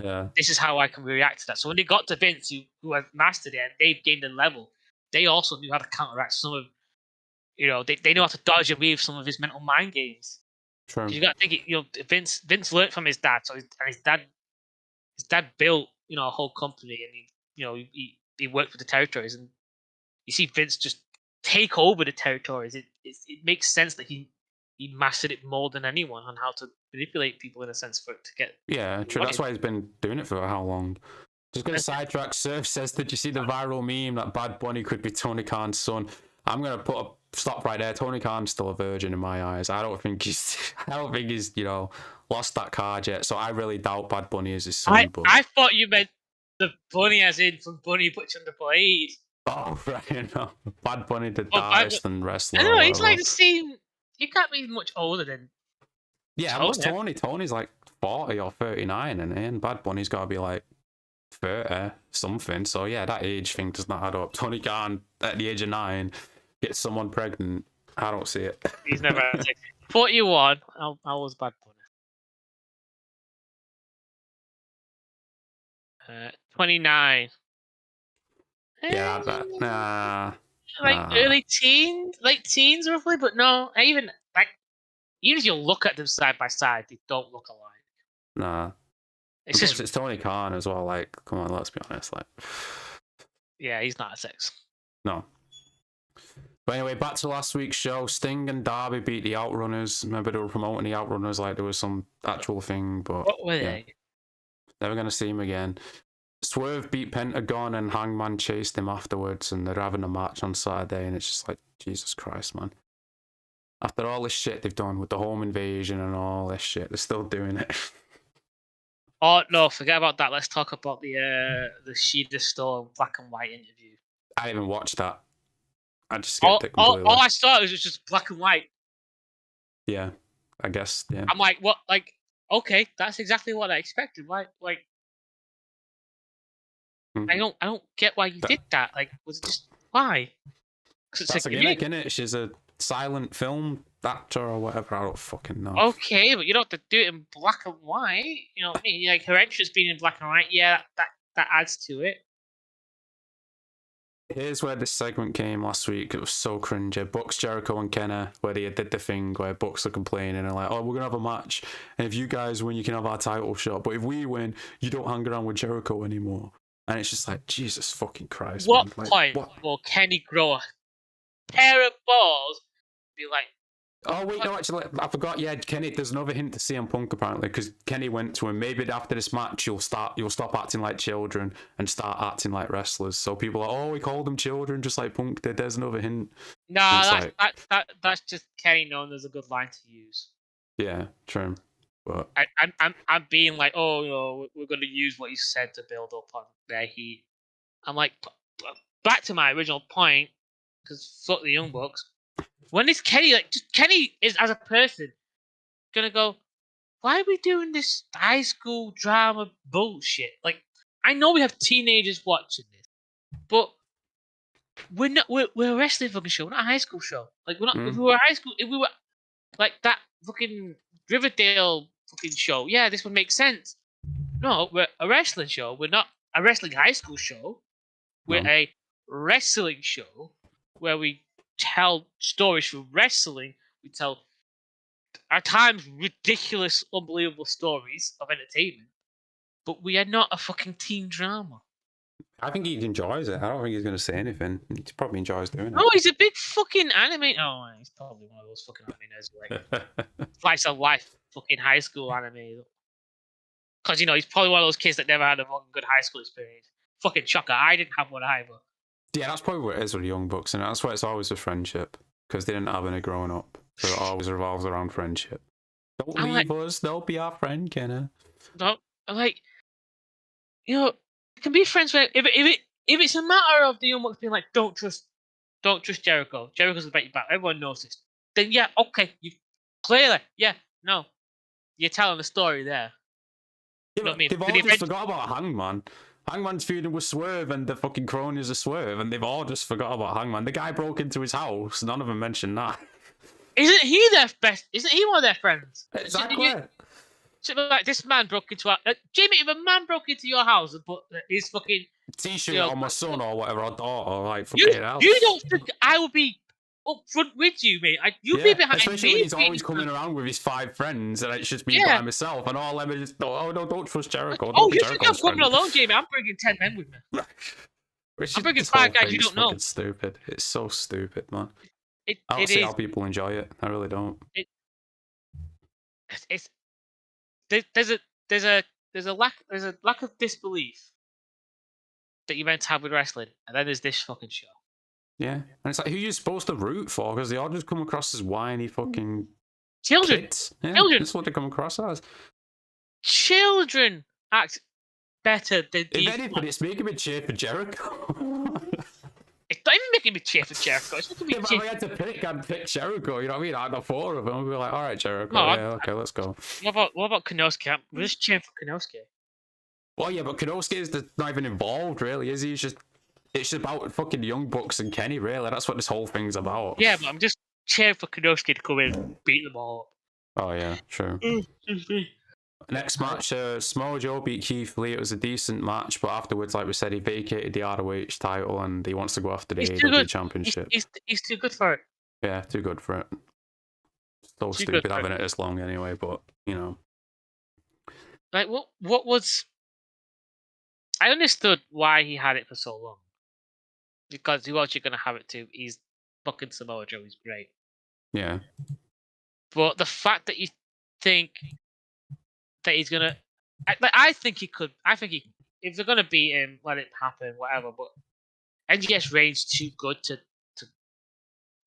Yeah. This is how I can react to that. So when they got to Vince, who has mastered it, and they've gained a level, they also knew how to counteract some of, they know how to dodge and weave some of his mental mind games. True. You got to think, Vince learned from his dad. So his dad built, a whole company, and he worked with the territories, and you see Vince just take over the territories. It makes sense that he mastered it more than anyone on how to manipulate people, in a sense, for it to get. Yeah, true. That's why he's been doing it for how long? Just gonna sidetrack. Surf says, "Did you see the viral meme that Bad Bunny could be Tony Khan's son?" I'm gonna put a stop right there. Tony Khan's still a virgin in my eyes. I don't think he's lost that card yet. So I really doubt Bad Bunny is his son. I thought you meant the bunny, as in from Bunny Butcher and the Blade. Oh, right, no. Bad Bunny, the artist and wrestler. I don't know. He's like the same. He can't be much older than. Yeah, what's Tony? Tony's like 40 or 39, and Bad Bunny's got to be like 30 something. So yeah, that age thing does not add up. Tony Khan at the age of 9 gets someone pregnant. I don't see it. He's never 41. I was Bad Bunny. 29. Yeah, nah. Early teens, late teens, roughly. But no, even if you look at them side by side, they don't look alike. Nah. It's Tony Khan as well. Like, come on, let's be honest. Like, yeah, he's not a sex. No. But anyway, back to last week's show. Sting and Darby beat the Outrunners. Remember, they were promoting the Outrunners like there was some actual thing, but what were they? Never gonna see him again. Swerve beat Pentagon and Hangman chased him afterwards, and they're having a match on Saturday, and it's just like, Jesus Christ, man. After all this shit they've done with the home invasion and all this shit, they're still doing it. Oh no, forget about that. Let's talk about the Sheeta Storm Black and White interview. I didn't watch that. I just skipped it completely. All I saw was just Black and White. Yeah, I guess. Yeah. I'm like, what? Like, okay, that's exactly what I expected. Why? Like, I don't get why you did that. Like, was it just why? That's a gimmick, innit? She's a silent film actor or whatever. I don't fucking know. Okay, but you don't have to do it in black and white. You know what I mean? Like, her entrance being in black and white, yeah, that adds to it. Here's where this segment came last week. It was so cringy. Bucks, Jericho, and Kenna, where they did the thing where Bucks are complaining and like, "Oh, we're gonna have a match, and if you guys win, you can have our title shot. But if we win, you don't hang around with Jericho anymore." And it's just like, Jesus fucking Christ. What man. point will Kenny grow a pair of balls? Be like, oh wait, no, actually, I forgot. Yeah, Kenny. There's another hint to CM Punk apparently, because Kenny went to him. Maybe after this match, you'll stop acting like children and start acting like wrestlers. So people are, oh, we called them children, just like Punk did. There's another hint. No, that's just Kenny knowing there's a good line to use. Yeah, true. But I'm being like, oh, we're going to use what you said to build up on their heat. I'm like, back to my original point. because fuck the Young Bucks. When is Kenny Kenny is as a person gonna go? Why are we doing this high school drama bullshit? Like, I know we have teenagers watching this, but we're not. We're a wrestling fucking show. We're not a high school show. Like, we're not. If we were high school, if we were like that fucking Riverdale fucking show, yeah, this would make sense. No, we're a wrestling show. We're not a wrestling high school show. We're a wrestling show where we tell stories for wrestling. We tell at times ridiculous, unbelievable stories of entertainment. But we are not a fucking teen drama. I think he enjoys it. I don't think he's going to say anything. He probably enjoys doing it. No, he's a big fucking anime. Oh, he's probably one of those fucking anime nerds like slice of life fucking high school anime. Because, you know, he's probably one of those kids that never had a fucking good high school experience. Fucking shocker. I didn't have one either. Yeah, that's probably what it is with the Young Bucks, and that's why it's always a friendship. Because they didn't have any growing up. So it always revolves around friendship. Don't leave us. They'll be our friend, Kenna. No, like, you know, it can be friends where if it's a matter of the Young Bucks being like, don't trust Jericho. Jericho's gonna bite you back. Everyone knows this. Then yeah, okay, you clearly, yeah, no, you're telling the story there. Yeah, you know what I mean? They've all just forgot about Hangman. Hangman's feuding with Swerve and the fucking cronies of Swerve, and they've all just forgot about Hangman. The guy broke into his house. None of them mentioned that. Isn't he their best? Isn't he one of their friends? Exactly. Like this man broke into our Jamie. If a man broke into your house and put his fucking T-shirt on my son or whatever, or daughter, like you don't think I would be up front with you, mate? You'd be behind especially me. When he's always coming around with his 5 friends, and it's just me by myself, and all them are just don't trust Jericho. Oh, you think I'm coming alone, Jamie? I'm bringing 10 men with me. I'm bringing 5 guys you don't know. It's stupid. It's so stupid, man. I don't see how people enjoy it. I really don't. There's a lack of disbelief that you're meant to have with wrestling, and then there's this fucking show. Yeah, and it's like who you're supposed to root for because they all just come across as whiny fucking children. Kids. Yeah, children. That's what they come across as. Children act better than these. If anything, it's making me cheer for Jericho. It's not even making me cheer for Jericho. It's making me cheer. If I had to pick, I'd pick Jericho. You know what I mean? Out of the 4 of them, we'd be like, all right, Jericho. Okay, let's go. What about Konosuke? We're just cheering for Konosuke. Well, yeah, but Konosuke is not even involved, really, is he? It's just about fucking Young Bucks and Kenny, really. That's what this whole thing's about. Yeah, but I'm just cheering for Konosuke to come in and beat them all up. Oh, yeah, true. Next match, Samoa Joe beat Keith Lee. It was a decent match, but afterwards, like we said, he vacated the ROH title and he wants to go after the AEW Championship. He's too good for it. Yeah, too good for it. So stupid having it this long anyway, but, you know. Like, what was... I understood why he had it for so long. Because who else you're going to have it to? He's fucking Samoa Joe. He's great. Yeah. But the fact that you think that he's gonna, I think he could. I think if they're gonna beat him, let it happen, whatever. But NGS Reign's too good to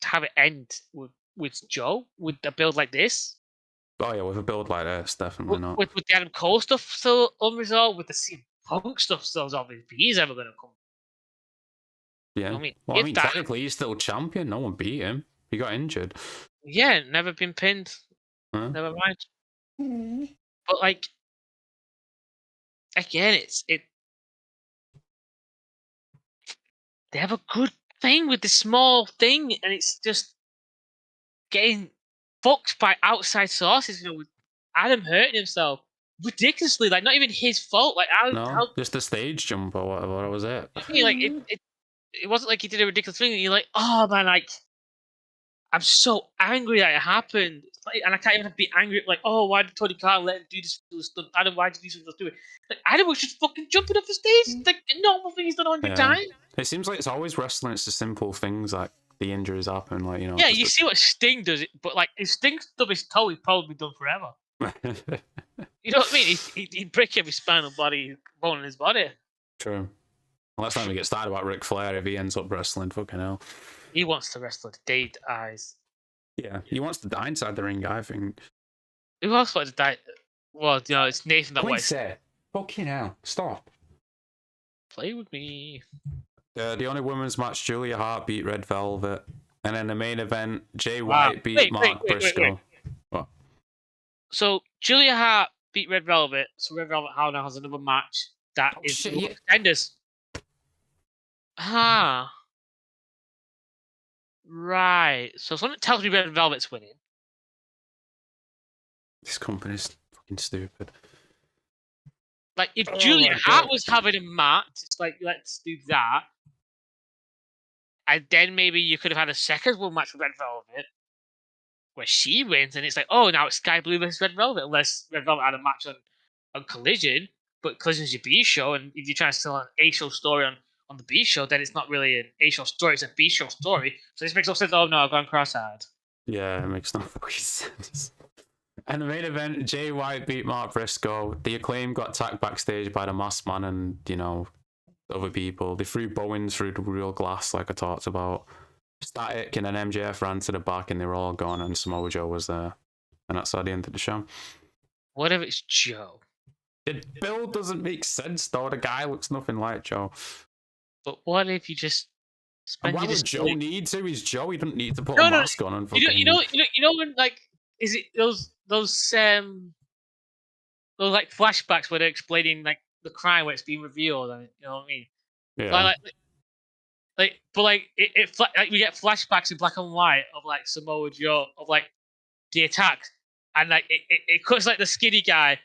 have it end with Joe with a build like this. Oh yeah, with a build like this, definitely not. With the Adam Cole stuff still unresolved, with the CM Punk stuff still resolved, if he's ever gonna come. Yeah. You know I mean, technically he's still champion. No one beat him. He got injured. Yeah, never been pinned. Huh? Never mind. But like, again, they have a good thing with this small thing, and it's just getting fucked by outside sources. You know, with Adam hurting himself ridiculously, like not even his fault. Like, just a stage jump or whatever. That was it. I mean, like it wasn't like he did a ridiculous thing. And you're like, oh man, like I'm so angry that it happened. And I can't even be angry at, like, oh, why did Tony Khan let him do this stunt? Adam, why did these people do it? Like, Adam was just fucking jumping off the stage. It's like a normal thing he's done 100 times. It seems like it's always wrestling. It's the simple things like the injuries happen, like, you know. Yeah, you see what Sting does, but like if Sting stubbed his toe, he'd probably be done forever. You know what I mean? He'd break every spinal bone in his body. True. Well, let's not even get started about Ric Flair if he ends up wrestling. Fucking hell. He wants to wrestle the dead eyes. Yeah, he wants to die inside the ring, I think. Who else wants to die? Well, you know, it's Nathan that wants. Fucking hell. Stop. Play with me. The only women's match, Julia Hart beat Red Velvet. And then the main event, Jay Wow. White beat Mark Briscoe. What? So Julia Hart beat Red Velvet. So Red Velvet now has another match that is contenders. Ah. Right. So something tells me Red Velvet's winning. This company's fucking stupid. Like, if Julia Hart was having a match, it's like, let's do that. And then maybe you could have had a second one match with Red Velvet where she wins, and it's like, oh, now it's Sky Blue versus Red Velvet, unless Red Velvet had a match on Collision, but Collision's your B show, and if you're trying to sell an A show story on the B show, then it's not really an A show story, it's a B show story. So this makes no sense. Oh no, I've gone cross-eyed. Yeah, it makes no fucking sense. And the main event, Jay White beat Mark Briscoe. The Acclaim got attacked backstage by the Masked Man and, you know, other people. They threw Bowens through the real glass, like I talked about. Static and then MJF ran to the back and they were all gone, and Samoa Joe was there. And that's at the end of the show. What if it's Joe? The build doesn't make sense, though. The guy looks nothing like Joe. But what if you just spend? Why would Joe need to? He's Joe. He doesn't need to put a mask on and fucking... You know when, like, is it those like flashbacks where they're explaining like the crime where it's being revealed, and you know what I mean? Yeah. Like we get flashbacks in black and white of like Samoa Joe of like the attack, and like it cuts like the skinny guy,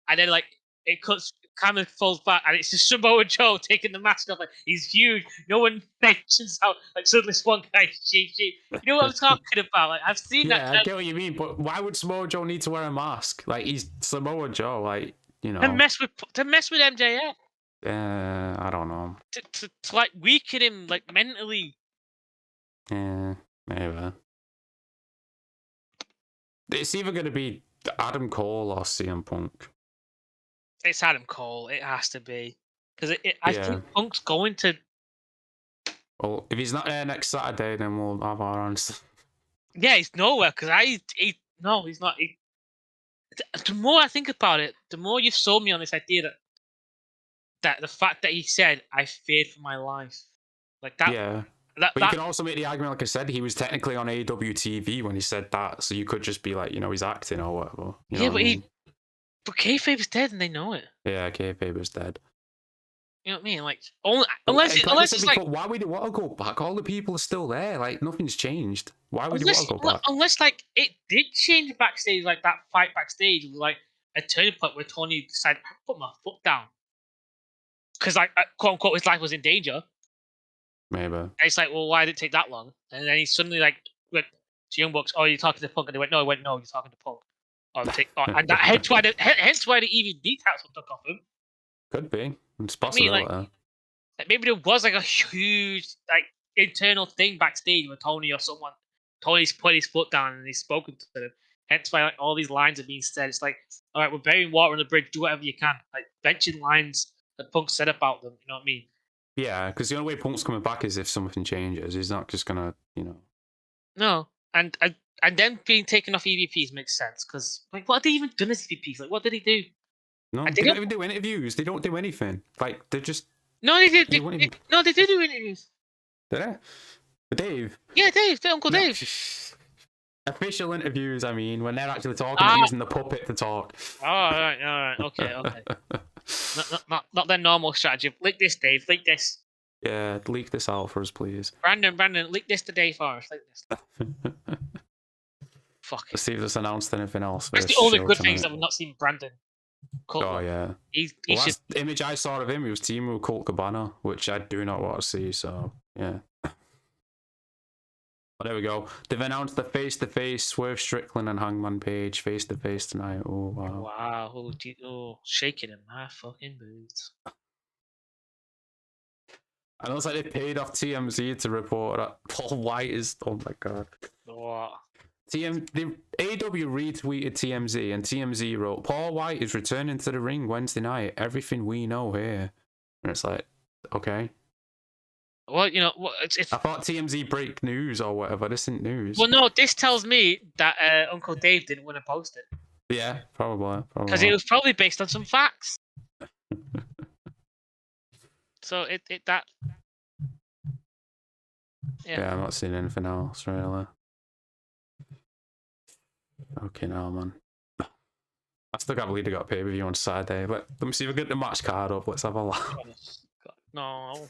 and then like it cuts, camera falls back, and it's just Samoa Joe taking the mask off. Like, he's huge. No one mentions how like suddenly one guy's cheap. You know what I'm talking about? Like, I've seen that. Yeah, I get what you mean, but why would Samoa Joe need to wear a mask? Like, he's Samoa Joe. Like, you know, to mess with MJF. I don't know. To like weaken him like mentally. Yeah, maybe. It's either going to be Adam Cole or CM Punk. It's Adam Cole. It has to be, because I think Punk's going to. Well, if he's not there next Saturday, then we'll have our answer. Yeah, he's nowhere, because he's not. The more I think about it, the more you've sold me on this idea that the fact that he said, "I feared for my life," like that. Yeah. But you can also make the argument, like I said, he was technically on AEW TV when he said that, so you could just be like, you know, he's acting or whatever. You know what I mean? But kayfabe's dead, and they know it. Yeah, kayfabe is dead. You know what I mean? Like, unless it's like, why would you want to go back? All the people are still there. Like, nothing's changed. Why would you want to go back? Unless, like, it did change backstage, like that fight backstage was like a turning point where Tony decided to put my foot down because, like, quote unquote, his life was in danger. Maybe. And it's like, well, why did it take that long? And then he suddenly like went to Young Bucks. Oh, you're talking to Punk, and they went, no, you're talking to Punk. And that, hence why the even details were took off him. Could be. It's possible. I mean, like, maybe there was like a huge like internal thing backstage with Tony's put his foot down and he's spoken to them. Hence why like all these lines are being said. It's like, all right, we're burying water on the bridge. Do whatever you can. Like mention lines that Punk said about them. You know what I mean? Yeah, because the only way Punk's coming back is if something changes. He's not just gonna, you know. No, and then being taken off EVPs makes sense because like, what have they even done as EVPs? Like, what did he do? No, they don't even do interviews. They don't do anything. Like, they're just. No, they did. No, they did do interviews. Did they? With Dave? Yeah, Dave. Uncle Dave. Official interviews, I mean, when they're actually talking, using the puppet to talk. All right. Okay. Not their normal strategy. Leak this, Dave. Leak this. Yeah, leak this out for us, please. Brandon, leak this to Dave for us. Leak this. Fuck it. Let's see if this announced anything else. That's the only good things that we've not seen Brandon. Oh, yeah. Last image I saw of him, he was teaming with Colt Cabana, which I do not want to see, so, yeah. Oh, there we go. They've announced the face-to-face Swerve Strickland and Hangman Page face-to-face tonight. Oh, wow. Wow. Oh, shaking in my fucking boots. I know it's like they paid off TMZ to report that Paul Wight is... Oh, my God. What? The AEW retweeted TMZ, and TMZ wrote, Paul Wight is returning to the ring Wednesday night. Everything we know here. And it's like, okay. Well, you know, it's I thought TMZ break news or whatever. This isn't news. Well, no, this tells me that Uncle Dave didn't want to post it. Yeah, probably. Because it was probably based on some facts. So Yeah, I'm not seeing anything else really. Okay, now man. I still can't believe they got a pay-per-view on Saturday. Let me see if we get the match card up. Let's have a look. God, no.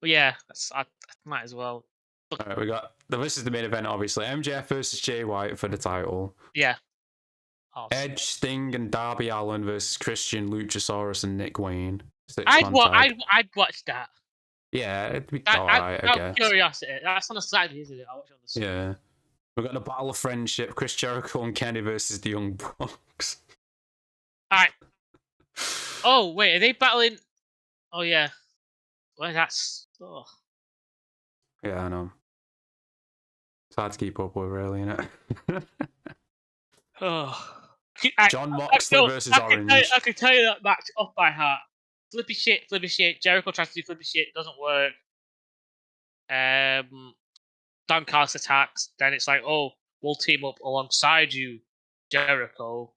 But yeah, I might as well. Alright, we got this is the main event, obviously. MJF versus Jay White for the title. Yeah. Edge, Sting, and Darby Allin versus Christian, Luchasaurus, and Nick Wayne. I'd watch that. Yeah, it'd be alright, I guess. Curiosity. That's on the Saturday, isn't it? I'll watch it on the Saturday. Yeah. We've got the Battle of Friendship, Chris Jericho and Kenny versus the Young Bucks. Alright. Oh, wait, are they battling? Oh, yeah. Well, that's... Oh. Yeah, I know. It's hard to keep up with, really, isn't it? Oh. John Moxley versus Orange. I can tell you that match off by heart. Flippy shit. Jericho tries to do flippy shit, doesn't work. Downcast attacks. Then it's like, oh, we'll team up alongside you, Jericho.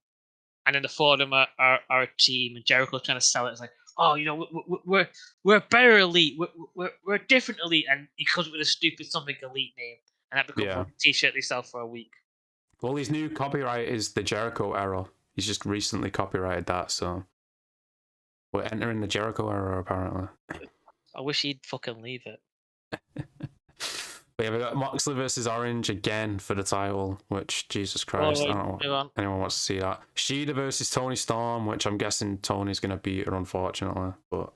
And then the four of them are a team, and Jericho's trying to sell it. It's like, oh, you know, we're a better elite. We're a different elite, and he comes with a stupid something elite name, and that becomes a T-shirt they sell for a week. Well, his new copyright is the Jericho era. He's just recently copyrighted that, so we're entering the Jericho era apparently. I wish he'd fucking leave it. But yeah, we got Moxley versus Orange again for the title, which, Jesus Christ, I don't know anyone wants to see that. Shida versus Tony Storm, which I'm guessing Tony's going to beat her, unfortunately. But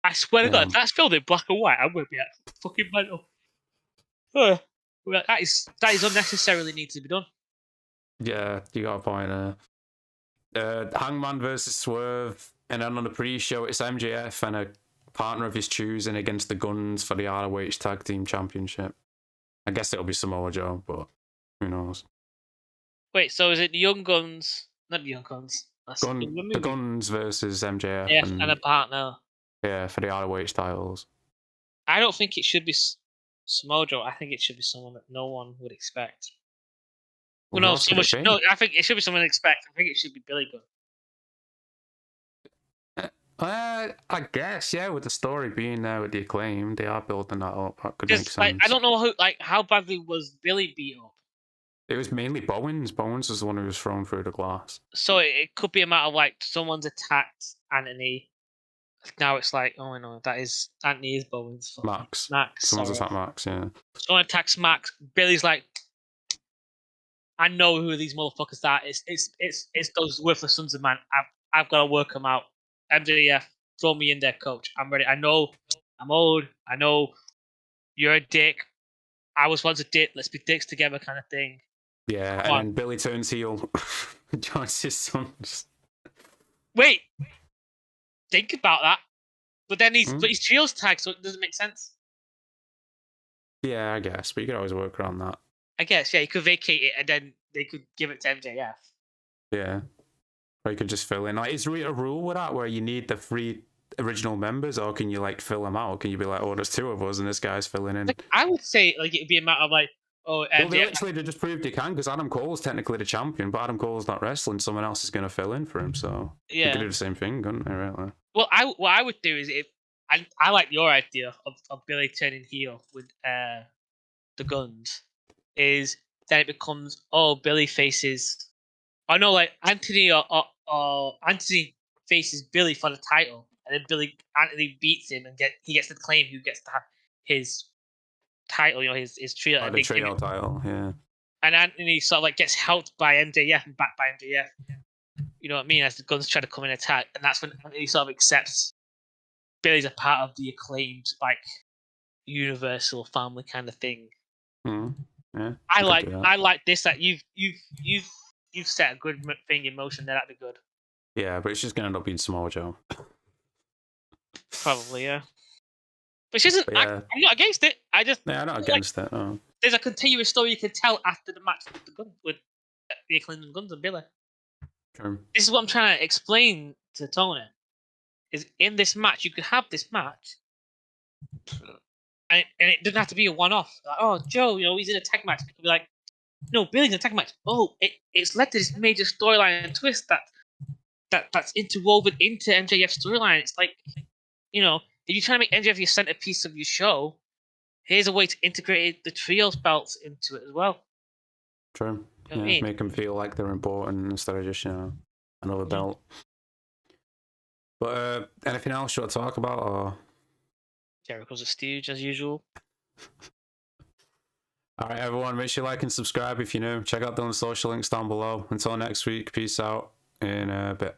I swear to God, if that's filmed in black and white, I'm going to be fucking mental. That is unnecessarily need to be done. Yeah, you got a point there. Hangman versus Swerve, and then on the pre-show, it's MJF and a partner of his choosing against the Guns for the ROH Tag Team Championship. I guess it'll be Samoa Joe, but who knows? Wait, so is it the Young Guns? Not the Young Guns. The Guns versus MJF. Yeah, and a partner. Yeah, for the ROH titles. I don't think it should be Samoa Joe. I think it should be someone that no one would expect. Well, no, I think it should be someone to expect. I think it should be Billy Gunn. I guess, yeah, with the story being there with the Acclaim, they are building that up. That could make sense. I don't know how badly was Billy beat up. It was mainly Bowens. Bowens was the one who was thrown through the glass. So it could be a matter of someone's attacked Anthony. Now it's like, oh no, that is Anthony is Bowens. Max. Someone's attacked Max, yeah. Someone attacks Max. Billy's like, I know who these motherfuckers are. It's those worthless sons of man. I've got to work them out. MJF, throw me in there, coach. I'm ready. I know I'm old. I know you're a dick. I was once a dick. Let's be dicks together, kind of thing. Yeah, and then Billy turns heel. Joins his sons. Wait, think about that. But then he's trios tag, so it doesn't make sense. Yeah, I guess, but you could always work around that. I guess, yeah, you could vacate it and then they could give it to MJF. Yeah. Or you could just fill in. Is there a rule with that where you need the 3 original members, or can you fill them out? Can you be like, oh, there's 2 of us and this guy's filling in? I would say it'd be a matter of well, they just proved they can, because Adam Cole's technically the champion, but Adam Cole's not wrestling. Someone else is going to fill in for him, so you could do the same thing, couldn't they? Really? Well, what I would do is I like your idea of Billy turning heel with the Guns. Is then it becomes Billy faces. I know, Anthony or Anthony faces Billy for the title, and then Anthony beats him and he gets to claim who gets to have his title, his trio. The trio title, yeah. And Anthony sort of gets helped by MJF and backed by MJF. You know what I mean? As the Guns try to come and attack, and that's when Anthony sort of accepts Billy's a part of the Acclaimed universal family kind of thing. Yeah, I like this. That you've set a good thing in motion. That'd be good. Yeah, but it's just gonna end up being Samoa Joe. Probably, yeah. Which isn't. I'm not against it. I'm not against it. No. There's a continuous story you can tell after the match with the Acclaimed and Guns and Billy. True. This is what I'm trying to explain to Tony. Is in this match you could have this match. And it doesn't have to be a one-off. Joe, he's in a tag match. It could be like, no, Billy's in a tag match. It's led to this major storyline and twist that's interwoven into MJF's storyline. It's like, if you're trying to make MJF your centerpiece of your show, here's a way to integrate the trios belts into it as well. True. You know what I Yeah, mean? make them feel like they're important instead of just, another belt. But anything else you want to talk about? Or Jericho's a stooge as usual. all right, everyone, make sure you like and subscribe if you're new. Check out the social links down below. Until next week, peace out in a bit.